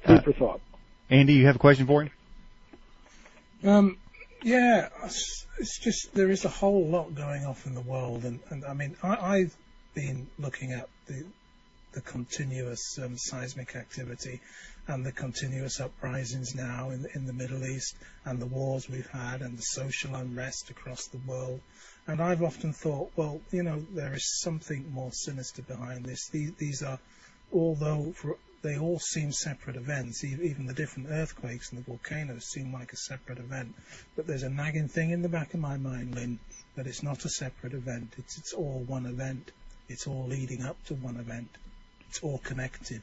Food for thought. Andy, you have a question for him? Yeah, it's just there is a whole lot going off in the world, and I mean, I've been looking at the continuous seismic activity and the continuous uprisings now in the Middle East, and the wars we've had, and the social unrest across the world. And I've often thought, well, there is something more sinister behind this. These are, although they all seem separate events, even the different earthquakes and the volcanoes seem like a separate event. But there's a nagging thing in the back of my mind, Lynn, that it's not a separate event. It's all one event. It's all leading up to one event. It's all connected.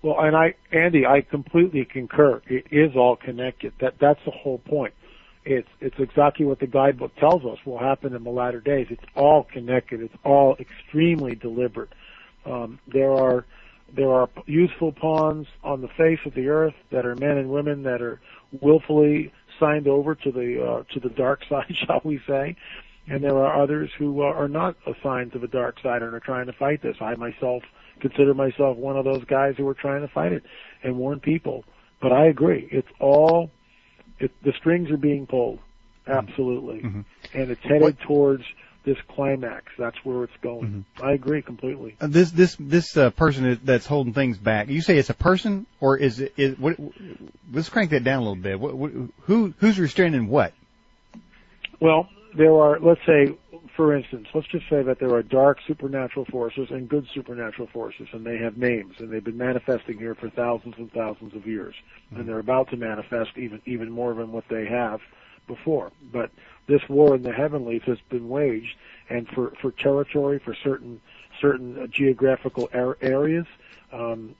Well, and Andy, I completely concur. It is all connected. That's the whole point. It's exactly what the guidebook tells us will happen in the latter days. It's all connected. It's all extremely deliberate. There are useful pawns on the face of the earth that are men and women that are willfully signed over to the dark side, shall we say, and there are others who are not assigned to the dark side and are trying to fight this. I myself consider myself one of those guys who are trying to fight it and warn people. But I agree, the strings are being pulled, absolutely, and it's headed towards this climax. That's where it's going. I agree completely. This person that's holding things back. You say it's a person, or is it? Let's crank that down a little bit. Who's restraining what? Well, there are. Let's say, for instance, let's just say that there are dark supernatural forces and good supernatural forces, and they have names, and they've been manifesting here for thousands and thousands of years, and they're about to manifest even more than what they have before. But this war in the heavenlies has been waged, and for territory, for certain geographical areas,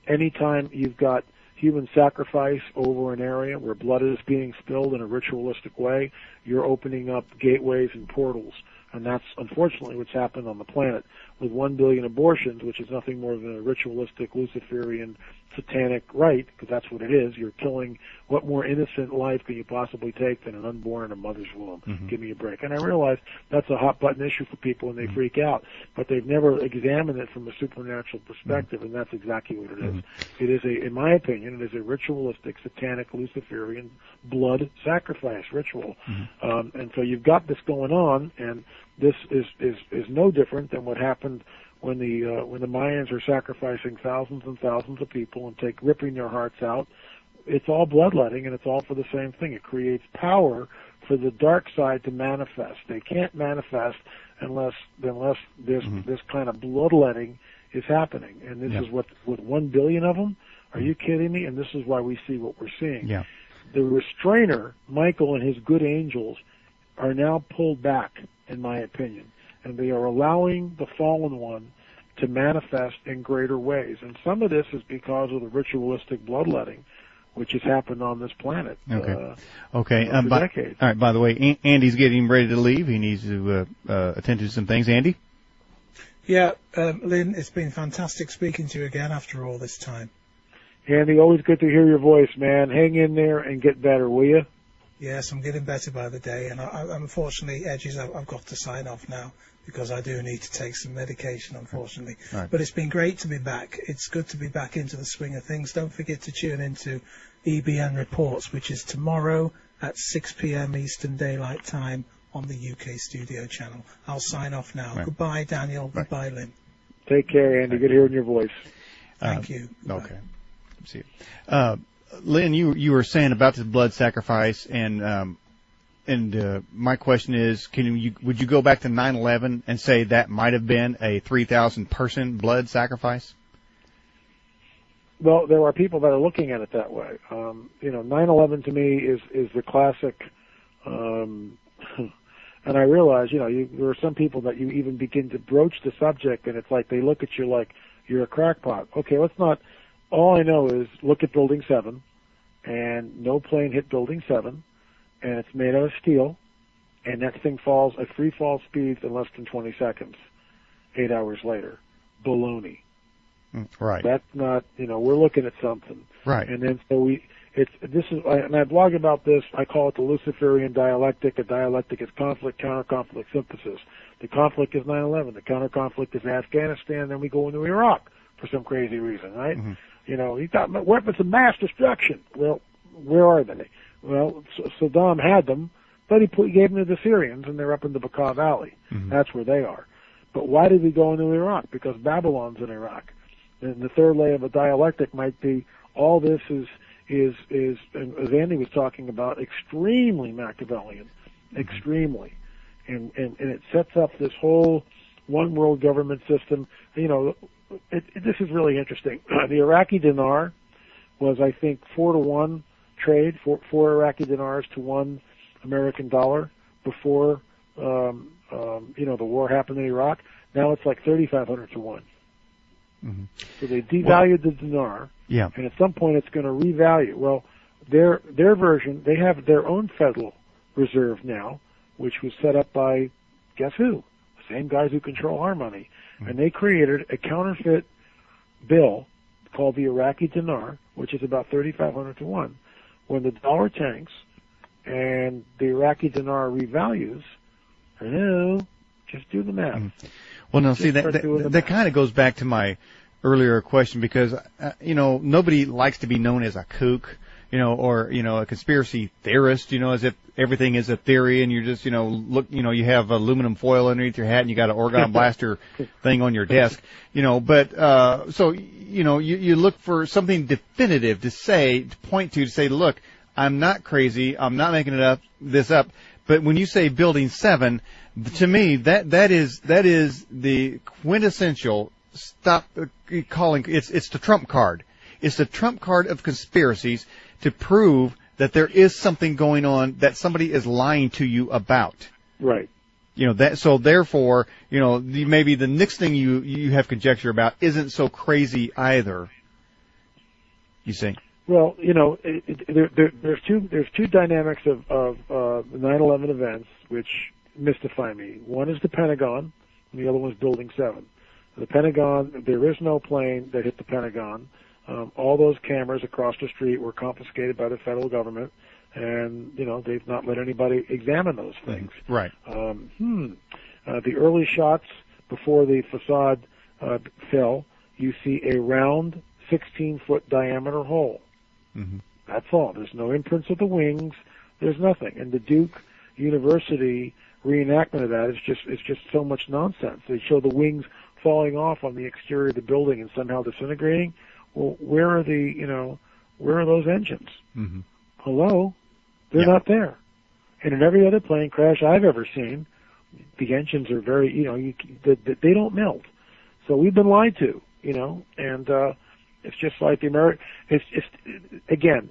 anytime you've got human sacrifice over an area where blood is being spilled in a ritualistic way, you're opening up gateways and portals. And that's unfortunately what's happened on the planet with 1 billion abortions, which is nothing more than a ritualistic Luciferian satanic rite, because that's what it is. You're killing. What more innocent life can you possibly take than an unborn in a mother's womb? Give me a break. And I realize that's a hot button issue for people and they freak out, but they've never examined it from a supernatural perspective, and that's exactly what it is. It is in my opinion, it is a ritualistic, satanic, Luciferian blood sacrifice ritual. And so you've got this going on, and this is no different than what happened when the Mayans are sacrificing thousands and thousands of people and ripping their hearts out. It's all bloodletting, and it's all for the same thing. It creates power for the dark side to manifest. They can't manifest unless this kind of bloodletting is happening. And this is what 1 billion of them. Are you kidding me? And this is why we see what we're seeing. Yeah. The restrainer, Michael, and his good angels are now pulled back, in my opinion, and they are allowing the fallen one to manifest in greater ways. And some of this is because of the ritualistic bloodletting, which has happened on this planet. Okay. For decades. All right. By the way, Andy's getting ready to leave. He needs to attend to some things. Andy? Yeah, Lynn, it's been fantastic speaking to you again after all this time. Andy, always good to hear your voice, man. Hang in there and get better, will you? Yes, I'm getting better by the day, and unfortunately, Edges, I've got to sign off now. because I do need to take some medication, unfortunately. Right. But it's been great to be back. It's good to be back into the swing of things. Don't forget to tune into EBN Reports, which is tomorrow at 6 p.m. Eastern Daylight Time on the UK Studio Channel. I'll sign off now. Right. Goodbye, Daniel. Right. Goodbye, Lynn. Take care, Andy. Good hearing your voice. Thank you. Okay. See you. Lynn, you were saying about this blood sacrifice, and my question is, would you go back to 9/11 and say that might have been a 3,000 person blood sacrifice? Well, there are people that are looking at it that way. 9/11 to me is the classic. And I realize, there are some people that you even begin to broach the subject, and it's like they look at you like you're a crackpot. Okay, let's not. All I know is look at Building 7, and no plane hit Building 7, and it's made out of steel, and that thing falls at free fall speeds in less than 20 seconds, 8 hours later. Baloney. Right. That's not, we're looking at something. Right. And then and I blog about this. I call it the Luciferian dialectic. A dialectic is conflict, counter-conflict synthesis. The conflict is 9/11. The counter-conflict is Afghanistan. Then we go into Iraq for some crazy reason, right? Mm-hmm. He's got weapons of mass destruction. Well, where are they? Well, Saddam had them, but he gave them to the Syrians, and they're up in the Bekaa Valley. Mm-hmm. That's where they are. But why did we go into Iraq? Because Babylon's in Iraq. And the third layer of a dialectic might be all this is, as Andy was talking about, extremely Machiavellian, extremely, and it sets up this whole one world government system. This is really interesting. The Iraqi dinar was, I think, 4-to-1 trade, four Iraqi dinars to $1 American dollar before the war happened in Iraq. Now it's like 3,500 to 1. Mm-hmm. So they devalued the dinar, and at some point it's going to revalue. Well, their version, they have their own Federal Reserve now, which was set up by, guess who? The same guys who control our money. Mm-hmm. And they created a counterfeit bill called the Iraqi dinar, which is about 3,500 to 1. When the dollar tanks and the Iraqi dinar revalues, just do the math. Mm-hmm. Well, no, see, that kind of goes back to my earlier question because, nobody likes to be known as a kook, or, a conspiracy theorist, as if everything is a theory and you're just, you have aluminum foil underneath your hat and you got an orgon blaster thing on your desk, but, so, you look for something definitive to point to say, look, I'm not crazy. I'm not making this up. But when you say Building 7, to me, that is the quintessential stop calling. It's the trump card. It's the trump card of conspiracies to prove that there is something going on that somebody is lying to you about. Right. So therefore, maybe the next thing you have conjecture about isn't so crazy either. You see? Well, there's two dynamics of the 9/11 events which mystify me. One is the Pentagon, and the other one is Building 7. The Pentagon, there is no plane that hit the Pentagon. All those cameras across the street were confiscated by the federal government, and they've not let anybody examine those things. Right. The early shots before the facade fell, you see a round 16-foot diameter hole. Mm-hmm. That's all. There's no imprints of the wings. There's nothing. And the Duke University reenactment of that is just so much nonsense. They show the wings falling off on the exterior of the building and somehow disintegrating. Well, where are those engines? Mm-hmm. Hello? They're not there. And in every other plane crash I've ever seen, the engines are very, they don't melt. So we've been lied to, and it's just like the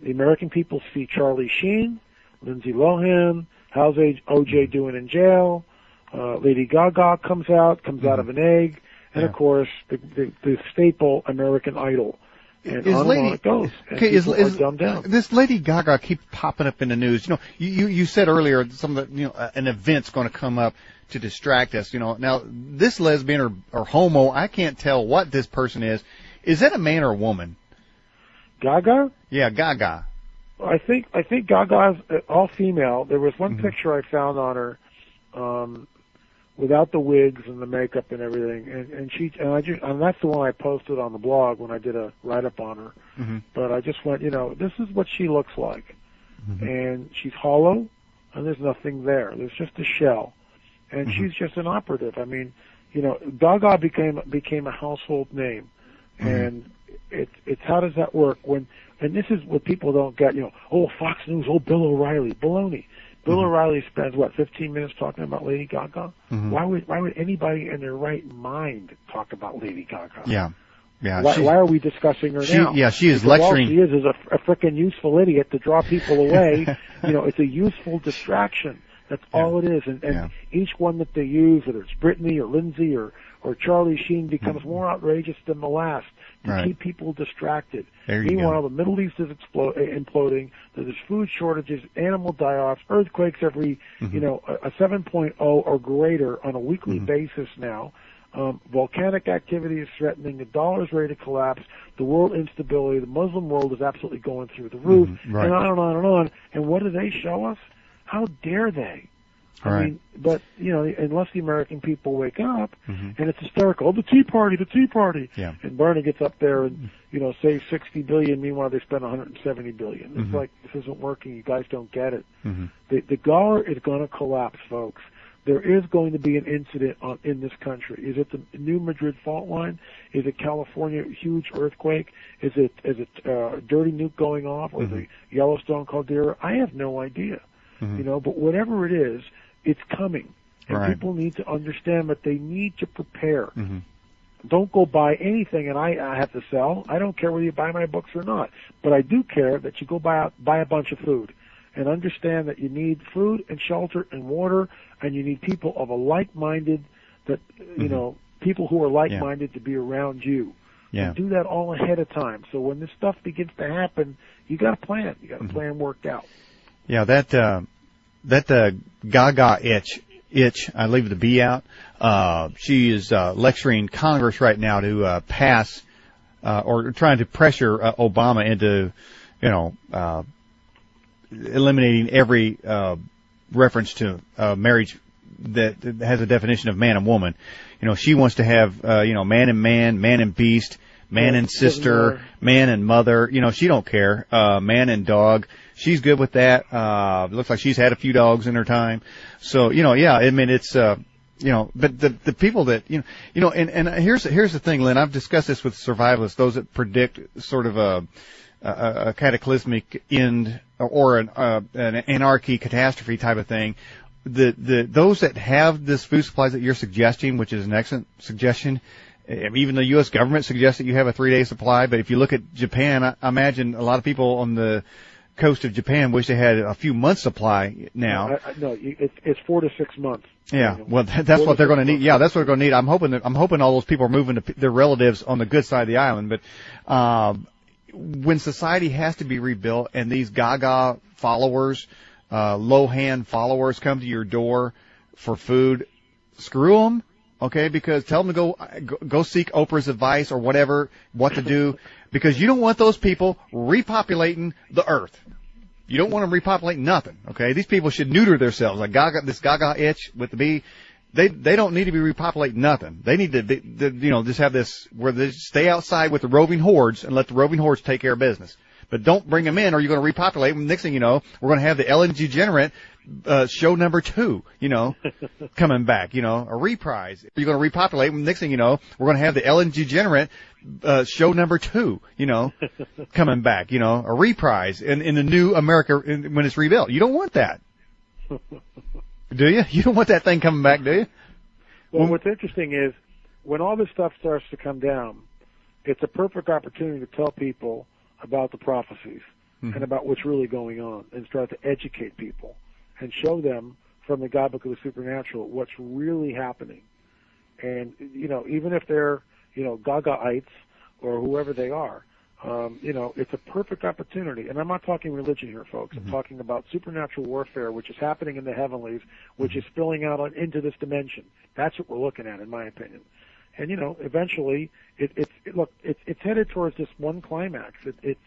American people see Charlie Sheen, Lindsay Lohan, how's OJ doing in jail, Lady Gaga comes out of an egg, and of course the staple American Idol. And on it goes. Okay, is dumbed down. This Lady Gaga keeps popping up in the news. You said earlier some of the, an event's going to come up to distract us. Now this lesbian or homo, I can't tell what this person is. Is that a man or a woman? Gaga? Yeah, Gaga. I think Gaga's all female. There was one picture I found on her, without the wigs and the makeup and everything. And that's the one I posted on the blog when I did a write-up on her. Mm-hmm. But I just went, this is what she looks like. Mm-hmm. And she's hollow, and there's nothing there. There's just a shell. And Mm-hmm. she's just an operative. I mean, Gaga became a household name. Mm-hmm. And it's how does that work when, and this is what people don't get, Fox News, Bill O'Reilly, baloney. Bill Mm-hmm. O'Reilly spends 15 minutes talking about Lady Gaga. Mm-hmm. Why would anybody in their right mind talk about Lady Gaga? Yeah. Why are we discussing her now? Yeah, she is because lecturing. All she is a frickin' useful idiot to draw people away. It's a useful distraction. That's all it is. And each one that they use, whether it's Britney or Lindsay or Charlie Sheen, becomes more outrageous than the last to keep people distracted. Meanwhile, the Middle East is imploding. There's food shortages, animal die-offs, earthquakes every, a 7.0 or greater on a weekly basis now. Volcanic activity is threatening. The dollar is ready to collapse. The world instability. The Muslim world is absolutely going through the roof. And on and on and on. And what do they show us? How dare they? I mean, but, unless the American people wake up, and it's hysterical. Oh, the Tea Party. Yeah. And Bernie gets up there and, saves $60 billion. Meanwhile, they spend $170 billion. It's like, this isn't working. You guys don't get it. The dollar is going to collapse, folks. There is going to be an incident in this country. Is it the new Madrid fault line? Is it California huge earthquake? Is it dirty nuke going off, or the Yellowstone caldera? I have no idea. But whatever it is, it's coming. And people need to understand that they need to prepare. Don't go buy anything, and I have to sell. I don't care whether you buy my books or not. But I do care that you go buy a bunch of food. And understand that you need food and shelter and water, and you need people of a like-minded, people who are like-minded to be around you. And do that all ahead of time. So when this stuff begins to happen, you got a plan. You got a plan worked out. Yeah, that Gaga itch, I leave the B out. She is lecturing Congress right now to pass or trying to pressure Obama into, eliminating every reference to marriage that has a definition of man and woman. She wants to have man and man, man and beast, man and sister, man and mother. She don't care. Man and dog. She's good with that. Looks like she's had a few dogs in her time. So, I mean, it's, but the people that, and here's the thing, Lynn, I've discussed this with survivalists, those that predict sort of a cataclysmic end or an anarchy catastrophe type of thing. Those that have this food supplies that you're suggesting, which is an excellent suggestion, even the U.S. government suggests that you have a 3-day supply, but if you look at Japan, I imagine a lot of people on the coast of Japan wish they had a few months supply now. No, it's 4 to 6 months. Yeah, well, that's what they're going to need. Yeah, that's what they're going to need. I'm hoping all those people are moving to their relatives on the good side of the island. But when society has to be rebuilt, and these Gaga followers, Lohan followers, come to your door for food, screw them. Okay, because tell them to go seek Oprah's advice or whatever, what to do, because you don't want those people repopulating the earth. You don't want them repopulating nothing. Okay, these people should neuter themselves. Like this Gaga itch with the bee, they don't need to be repopulating nothing. They need to just have this where they stay outside with the roving hordes and let the roving hordes take care of business. But don't bring them in, or you're going to repopulate them. Next thing you know, we're going to have the Ellen DeGeneres show number 2, coming back, a reprise. You're going to repopulate them. Next thing you know, we're going to have the Ellen DeGeneres show number 2, coming back, a reprise in the new America when it's rebuilt. You don't want that, do you? You don't want that thing coming back, do you? Well, what's interesting is when all this stuff starts to come down, it's a perfect opportunity to tell people about the prophecies and about what's really going on, and start to educate people and show them from the guidebook of the supernatural what's really happening. And, even if they're, Gagaites or whoever they are, it's a perfect opportunity. And I'm not talking religion here, folks. I'm talking about supernatural warfare, which is happening in the heavenlies, which is spilling out into this dimension. That's what we're looking at, in my opinion. And, eventually, it's headed towards this one climax. It's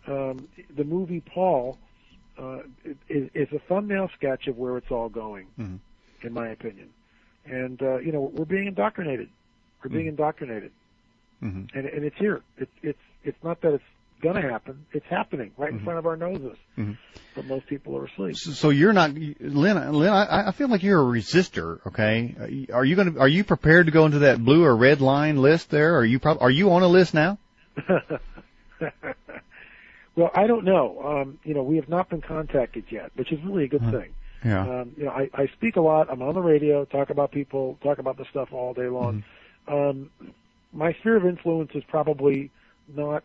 the movie Paul is a thumbnail sketch of where it's all going, in my opinion. And we're being indoctrinated. We're being indoctrinated, and it's here. It's not that it's going to happen. It's happening right in front of our noses. But most people are asleep. So you're not, Lynn. I feel like you're a resistor. Okay, are you prepared to go into that blue or red line list there? Are you on a list now? Well, I don't know. We have not been contacted yet, which is really a good thing. Yeah. I speak a lot. I'm on the radio, talk about people, talk about this stuff all day long. My sphere of influence is probably not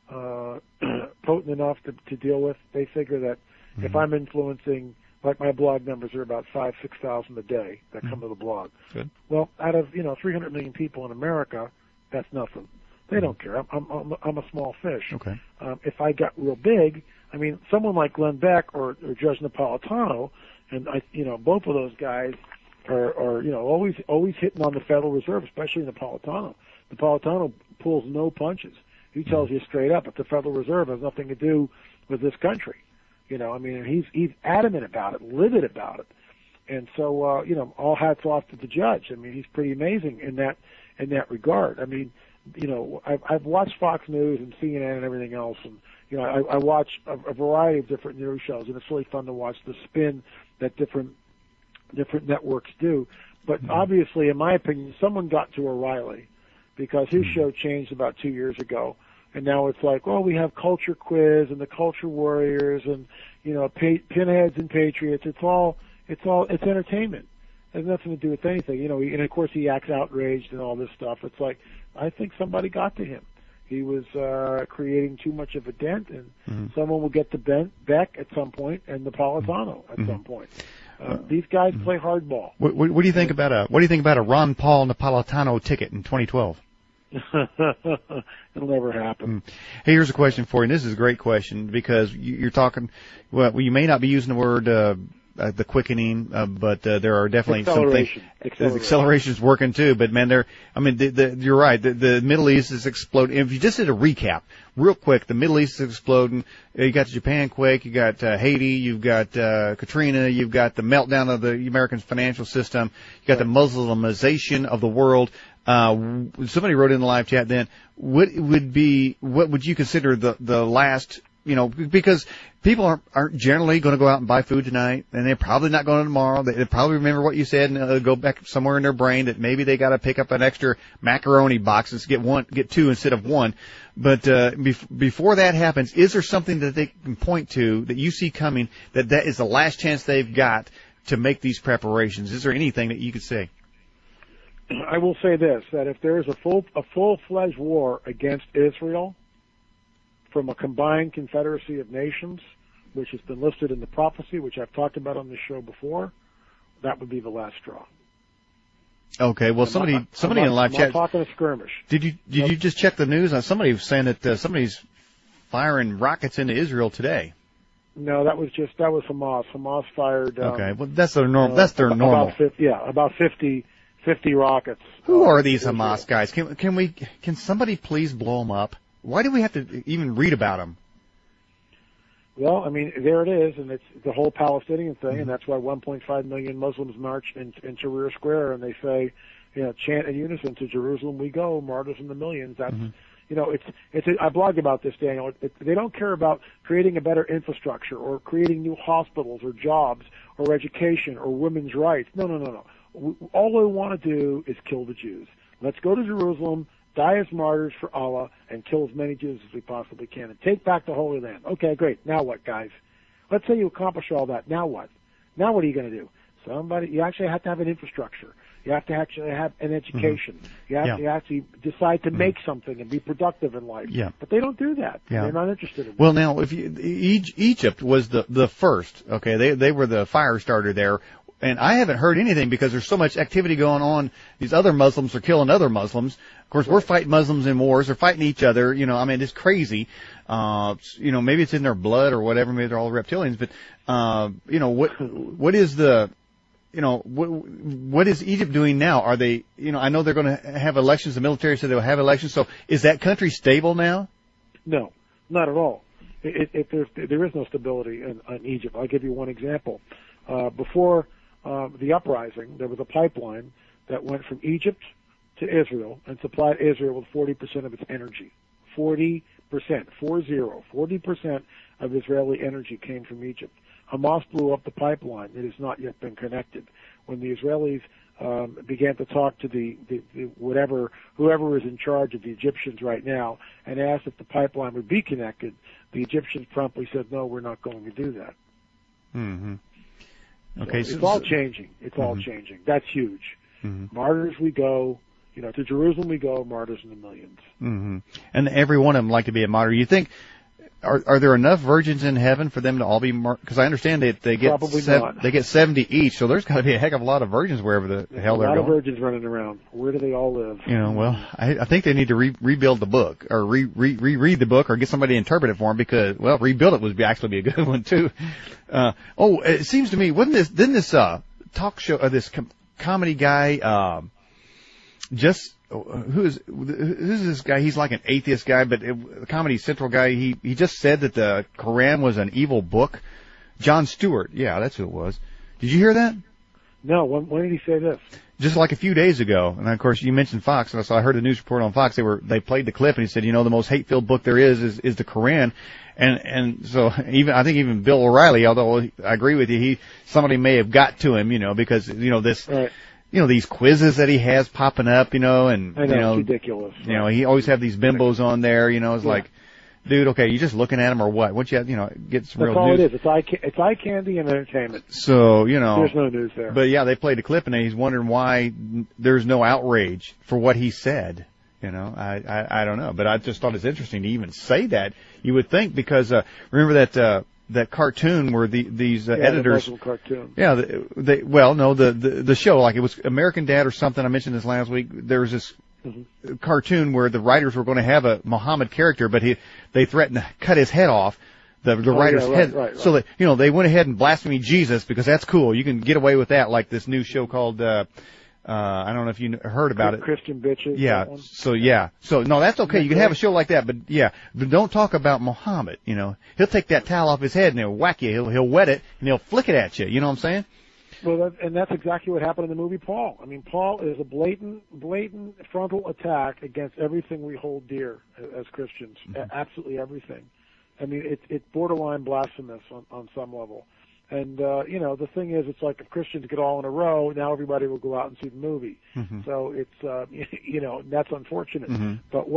potent enough to deal with. They figure that if I'm influencing, like my blog numbers are about 5,000-6,000 a day that come to the blog. Good. Well, out of 300 million people in America, that's nothing. They don't care. I'm a small fish. Okay. If I got real big, I mean, someone like Glenn Beck or Judge Napolitano, and both of those guys are always hitting on the Federal Reserve, especially Napolitano. Napolitano pulls no punches. He tells you straight up that the Federal Reserve has nothing to do with this country. He's adamant about it, livid about it. And so, all hats off to the judge. I mean, he's pretty amazing in that regard. I mean, I've watched Fox News and CNN and everything else, and I watch a variety of different news shows, and it's really fun to watch the spin that different networks do. But obviously, in my opinion, someone got to O'Reilly because his show changed about 2 years ago, and now it's like, well, we have Culture Quiz and the Culture Warriors and Pinheads and Patriots. It's entertainment. It has nothing to do with anything, and of course he acts outraged and all this stuff. It's like, I think somebody got to him. He was creating too much of a dent, and someone will get to Beck at some point and Napolitano at some point. These guys play hardball. What do you think about a Ron Paul Napolitano ticket in 2012? It'll never happen. Hey, here's a question for you, and this is a great question because you're talking. Well, you may not be using the word the quickening, but there are definitely some things. Acceleration's working too, but man, you're right. The Middle East is exploding. If you just did a recap, real quick, the Middle East is exploding. You got the Japan quake, you got Haiti, you've got Katrina, you've got the meltdown of the American financial system, you got the Muslimization of the world. Somebody wrote in the live chat then, what would you consider the last, because people aren't generally going to go out and buy food tonight, and they're probably not going to tomorrow. They probably remember what you said and go back somewhere in their brain that maybe they got to pick up an extra macaroni box and get two instead of one. But before that happens, is there something that they can point to that you see coming that is the last chance they've got to make these preparations? Is there anything that you could say? I will say this, that if there is a full-fledged war against Israel from a combined confederacy of nations, which has been listed in the prophecy, which I've talked about on this show before, that would be the last straw. Okay, well, somebody in the live chat. I'm not talking a skirmish. Did you just check the news? Somebody was saying that somebody's firing rockets into Israel today. No, that was Hamas. Hamas fired. Okay, well, that's their normal. That's their normal. About 50 rockets. Who are these Hamas guys? Can somebody please blow them up? Why do we have to even read about them? Well, I mean, there it is, and it's the whole Palestinian thing, and that's why 1.5 million Muslims marched in Tahrir Square, and they say, chant in unison, to Jerusalem we go, martyrs in the millions. That's, I blogged about this, Daniel. They don't care about creating a better infrastructure or creating new hospitals or jobs or education or women's rights. No. All they want to do is kill the Jews. Let's go to Jerusalem, die as martyrs for Allah, and kill as many Jews as we possibly can, and take back the Holy Land. Okay, great. Now what, guys? Let's say you accomplish all that. Now what? Now what are you going to do? You actually have to have an infrastructure. You have to actually have an education. You have to decide to make something and be productive in life. Yeah. But they don't do that. Yeah. They're not interested in that. Well, now, Egypt was the first. Okay, they were the fire starter there. And I haven't heard anything because there's so much activity going on. These other Muslims are killing other Muslims. Of course, we're fighting Muslims in wars. They're fighting each other. It's crazy. Maybe it's in their blood or whatever. Maybe they're all reptilians. But, what is what is Egypt doing now? Are they, I know they're going to have elections. The military said they'll have elections. So is that country stable now? No, not at all. There is no stability in Egypt. I'll give you one example. Before the uprising, there was a pipeline that went from Egypt to Israel and supplied Israel with 40% of its energy. 40%, 40% of Israeli energy came from Egypt. Hamas blew up the pipeline. It has not yet been connected. When the Israelis began to talk to whoever is in charge of the Egyptians right now and asked if the pipeline would be connected, the Egyptians promptly said, no, we're not going to do that. Mm-hmm. Okay, so it's all changing. It's all changing. That's huge. Mm-hmm. Martyrs we go. To Jerusalem we go, martyrs in the millions. Mm-hmm. And every one of them like to be a martyr. You think, are there enough virgins in heaven for them to all be martyrs? Because I understand that they get they get 70 each, so there's got to be a heck of a lot of virgins wherever the hell they're going. A lot of virgins running around. Where do they all live? Well, I think they need to rebuild the book, or reread the book, or get somebody to interpret it for them, because, well, rebuild it would actually be a good one, too. It seems to me, didn't this talk show, this comedy guy, who's this guy? He's like an atheist guy, but the Comedy Central guy, he just said that the Quran was an evil book. Jon Stewart. Yeah, that's who it was. Did you hear that? No, when did he say this? Just like a few days ago. And of course you mentioned Fox, and so I heard a news report on Fox. They played the clip, and he said, the most hate-filled book there is the Quran. And so I think even Bill O'Reilly, although I agree with you, somebody may have got to him, because this. Right. These quizzes that he has popping up, and, I know, it's ridiculous. He always have these bimbos on there, it's like, dude, okay, you just looking at them or what? Once you have, get some real news. That's all it is. It's eye candy and entertainment. So, there's no news there. But yeah, they played a clip and he's wondering why there's no outrage for what he said. I don't know, but I just thought it's interesting to even say that. You would think, because, remember that cartoon where these editors, the cartoon. Yeah, the show, like it was American Dad or something. I mentioned this last week. There was this cartoon where the writers were going to have a Muhammad character, but they threatened to cut his head off, the writer's head. Right. So that they went ahead and blasphemed Jesus, because that's cool. You can get away with that, like this new show called I don't know if you heard about it. Christian Bitches. Yeah. So no, that's okay. You can have a show like that, but don't talk about Muhammad. He'll take that towel off his head and he'll whack you. He'll wet it and he'll flick it at you. You know what I'm saying? Well, that's exactly what happened in the movie Paul. I mean, Paul is a blatant frontal attack against everything we hold dear as Christians. Mm-hmm. Absolutely everything. I mean, it's borderline blasphemous on some level. And, the thing is, it's like if Christians get all in a row, now everybody will go out and see the movie. Mm-hmm. So it's, that's unfortunate. Mm-hmm. But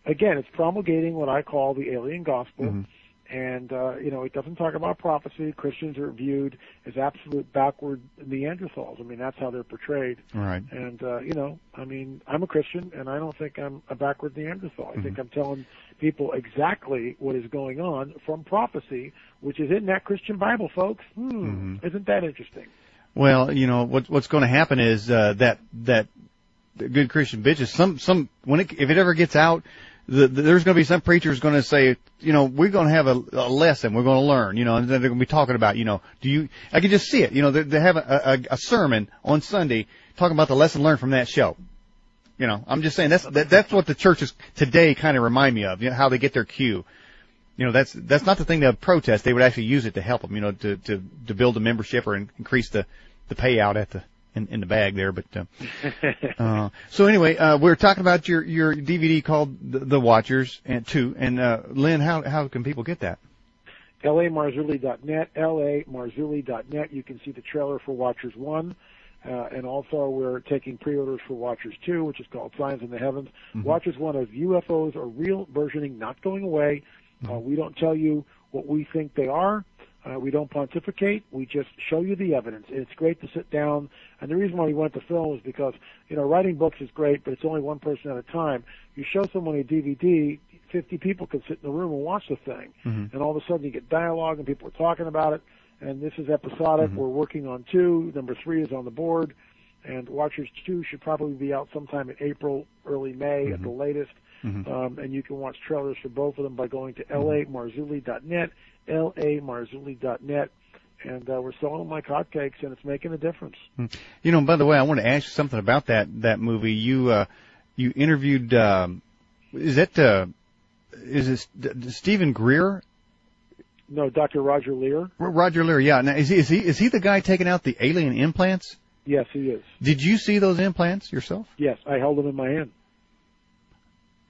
it's promulgating what I call the alien gospel. Mm-hmm. And, it doesn't talk about prophecy. Christians are viewed as absolute backward Neanderthals. I mean, that's how they're portrayed. Right. And, I'm a Christian, and I don't think I'm a backward Neanderthal. I think I'm telling people exactly what is going on from prophecy, which is in that Christian Bible, folks. Isn't that interesting? Well, what's going to happen is that good Christian bitches, if it ever gets out, there's going to be some preachers going to say, we're going to have a lesson, we're going to learn, and then they're going to be talking about, I can just see it, they have a sermon on Sunday talking about the lesson learned from that show. I'm just saying that's what the churches today kind of remind me of, how they get their cue. That's not the thing to protest. They would actually use it to help them, to build a membership or increase the payout in the bag there. But so anyway, we're talking about your DVD called The Watchers and Lynn, how can people get that? LAMarzulli.net, LAMarzulli.net. You can see the trailer for Watchers 1. And also we're taking pre-orders for Watchers 2, which is called Signs in the Heavens. Mm-hmm. Watchers 1 is UFOs are real versioning, not going away. Mm-hmm. We don't tell you what we think they are. We don't pontificate. We just show you the evidence. And it's great to sit down. And the reason why we went to film is because, writing books is great, but it's only one person at a time. You show someone a DVD, 50 people can sit in the room and watch the thing. Mm-hmm. And all of a sudden you get dialogue and people are talking about it. And this is episodic. Mm-hmm. We're working on 2. Number 3 is on the board. And Watchers 2 should probably be out sometime in April, early May at the latest. Mm-hmm. And you can watch trailers for both of them by going to LAMarzulli.net, LAMarzulli.net. And we're selling them like hotcakes, and it's making a difference. By the way, I want to ask you something about that movie. You interviewed, is it Stephen Greer? No, Dr. Roger Lear. Roger Lear, yeah. Now, is he the guy taking out the alien implants? Yes, he is. Did you see those implants yourself? Yes, I held them in my hand.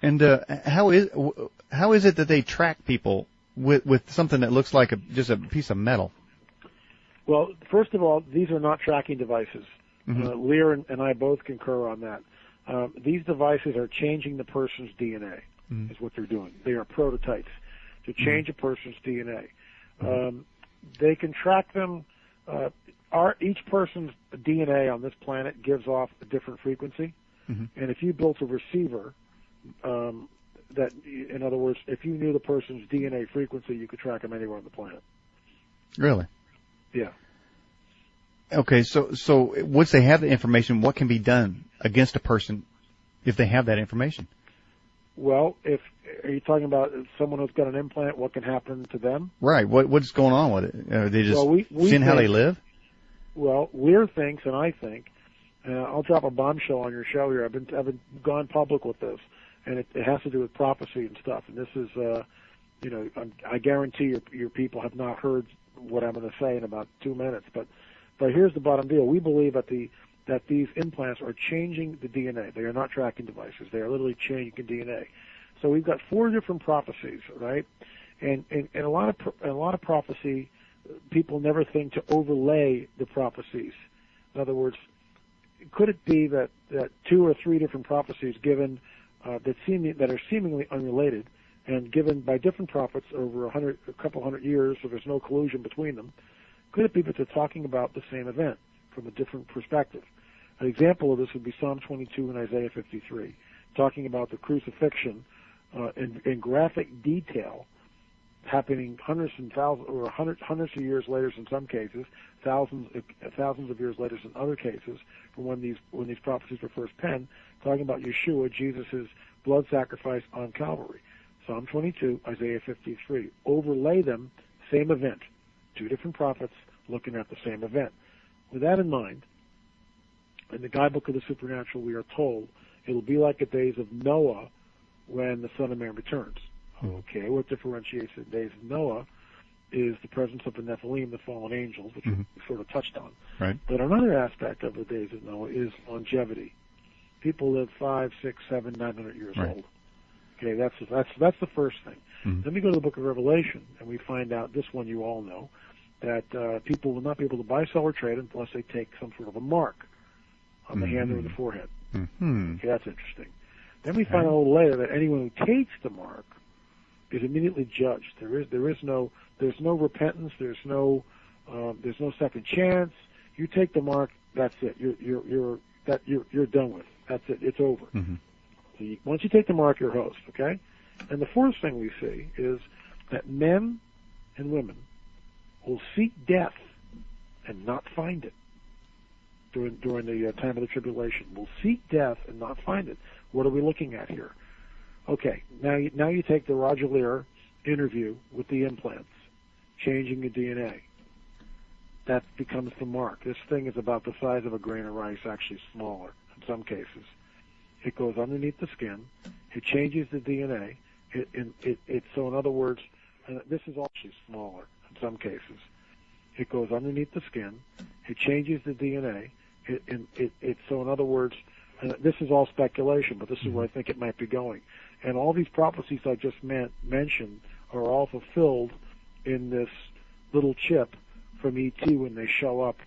And how is it that they track people with something that looks like just a piece of metal? Well, first of all, these are not tracking devices. Mm-hmm. Lear and I both concur on that. These devices are changing the person's DNA, is what they're doing. They are prototypes to change a person's DNA. They can track them. Each person's DNA on this planet gives off a different frequency, and if you built a receiver, that, in other words, if you knew the person's DNA frequency, you could track them anywhere on the planet. Really? Yeah. Okay, so once they have the information, what can be done against a person if they have that information? Well, are you talking about someone who's got an implant, what can happen to them? Right. What's going on with it? Are they just seeing how they live? Well, Lear thinks, and I think, I'll drop a bombshell on your show here. I've gone public with this, and it has to do with prophecy and stuff. And this is, I guarantee your people have not heard what I'm going to say in about 2 minutes. But here's the bottom deal: we believe that these implants are changing the DNA. They are not tracking devices. They are literally changing DNA. So we've got 4 different prophecies, right? And a lot of prophecy, people never think to overlay the prophecies. In other words, could it be that 2 or 3 different prophecies given that are seemingly unrelated and given by different prophets over a couple hundred years, so there's no collusion between them? Could it be that they're talking about the same event from a different perspective? An example of this would be Psalm 22 and Isaiah 53, talking about the crucifixion in graphic detail, happening hundreds of years later in some cases, thousands of years later in other cases, from when these prophecies were first penned, talking about Yeshua, Jesus' blood sacrifice on Calvary. Psalm 22, Isaiah 53. Overlay them, same event. 2 different prophets looking at the same event. With that in mind, in the guidebook of the supernatural, we are told it will be like the days of Noah when the Son of Man returns. Okay, what differentiates the days of Noah is the presence of the Nephilim, the fallen angels, which we sort of touched on. Right. But another aspect of the days of Noah is longevity. People live 5, 6, 7, 900 years old. Okay, that's the first thing. Then we go to the book of Revelation, and we find out, this one you all know, that people will not be able to buy, sell, or trade unless they take some sort of a mark on the hand or the forehead. Okay, that's interesting. Then we find out a little later that anyone who takes the mark is immediately judged. There's no repentance. There's no second chance. You take the mark, that's it. You're done with. That's it. It's over. So once you take the mark, you're host. Okay. And the fourth thing we see is that men and women will seek death and not find it during the time of the tribulation. Will seek death and not find it. What are we looking at here? Okay, now you take the Roger Lear interview with the implants, changing the DNA. That becomes the mark. This thing is about the size of a grain of rice, actually smaller in some cases. It goes underneath the skin. It changes the DNA. So in other words, this is actually smaller in some cases. It goes underneath the skin. It changes the DNA. So in other words, this is all speculation, but this is where I think it might be going. And all these prophecies I just mentioned are all fulfilled in this little chip from E.T. when they show up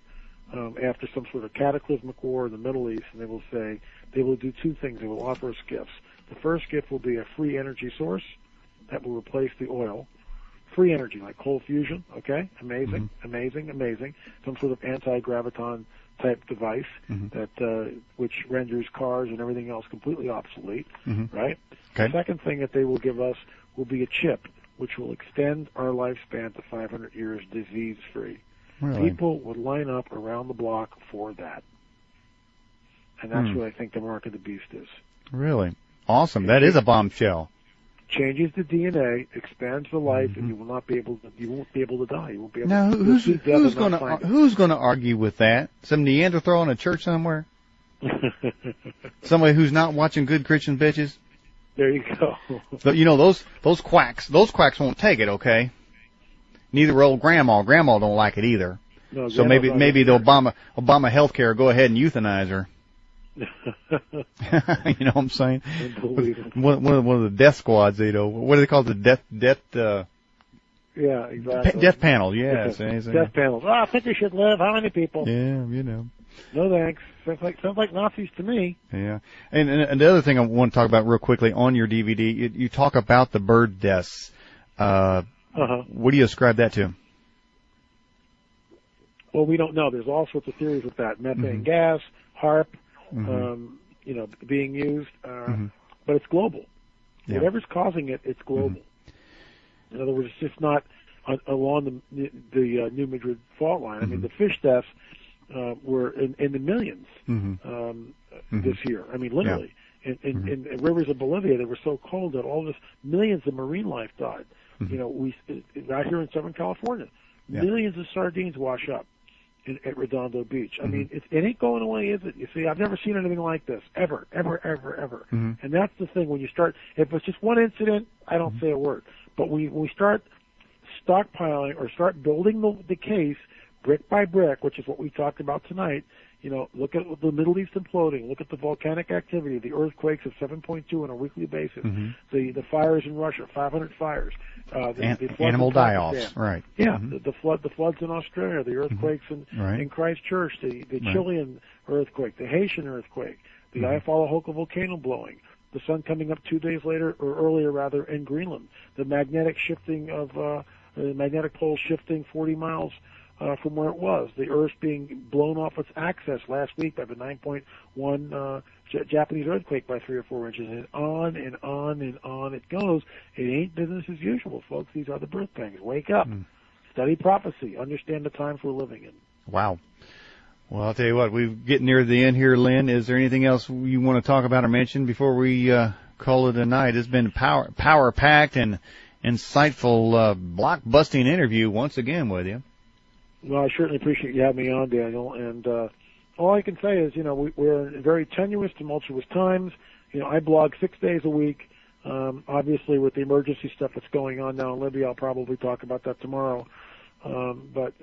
after some sort of cataclysmic war in the Middle East, and they will do 2 things. They will offer us gifts. The first gift will be a free energy source that will replace the oil. Free energy, like cold fusion, okay? Amazing. Some sort of anti-graviton type device that which renders cars and everything else completely obsolete, right? Okay. The second thing that they will give us will be a chip which will extend our lifespan to 500 years disease-free. Really? People would line up around the block for that. And that's what I think the mark of the beast is. Really? Awesome. That is a bombshell. Changes the DNA, expands the life, and you won't be able to die. You won't be able now, to who's going to argue with that? Some Neanderthal in a church somewhere? Somebody who's not watching Good Christian Bitches? There you go. So, those quacks won't take it, okay? neither will Grandma. Grandma don't like it either. No, so maybe the Obama healthcare go ahead and euthanize her. You know what I'm saying? One of the death squads, you know. What do they call it? The death yeah, exactly. Death panel, yes. Death panels. I think we should live. How many people? Yeah, you know. No thanks. Sounds like Nazis to me. Yeah. And the other thing I want to talk about real quickly on your DVD, you talk about the bird deaths. What do you ascribe that to? Well, we don't know. There's all sorts of theories with that. Methane gas, HAARP, being used. But it's global. Yeah. Whatever's causing it, it's global. In other words, it's just not along the New Madrid fault line. I mean, the fish deaths were in the millions this year. I mean, literally. Yeah. In rivers of Bolivia, they were so cold that all this millions of marine life died. You know, out here in Southern California, millions of sardines wash up at Redondo Beach. I mean, it ain't going away, is it? You see, I've never seen anything like this, ever. And that's the thing. When you start, if it's just one incident, I don't say a word. But when we start stockpiling or start building the case brick by brick, which is what we talked about tonight, you know, look at the Middle East imploding, look at the volcanic activity, the earthquakes of 7.2 on a weekly basis, the fires in Russia, 500 fires, the animal die-offs, right? Yeah, the floods in Australia, the earthquakes in Christchurch, the Chilean earthquake, the Haitian earthquake, the Ayatollah volcano blowing, the sun coming up 2 days later or earlier rather in Greenland, the magnetic shifting of the magnetic pole shifting 40 miles from where it was, the Earth being blown off its axis last week by the 9.1 Japanese earthquake by 3 or 4 inches, and on and on and on it goes. It ain't business as usual, folks. These are the birth pangs. Wake up. Study prophecy. Understand the times we're living in. Wow. Well, I'll tell you what, we're getting near the end here, Lynn. Is there anything else you want to talk about or mention before we call it a night? It's been power-packed and insightful, block-busting interview once again with you. Well, I certainly appreciate you having me on, Daniel. And all I can say is, you know, we're in very tenuous, tumultuous times. You know, I blog 6 days a week. Obviously, with the emergency stuff that's going on now in Libya, I'll probably talk about that tomorrow. But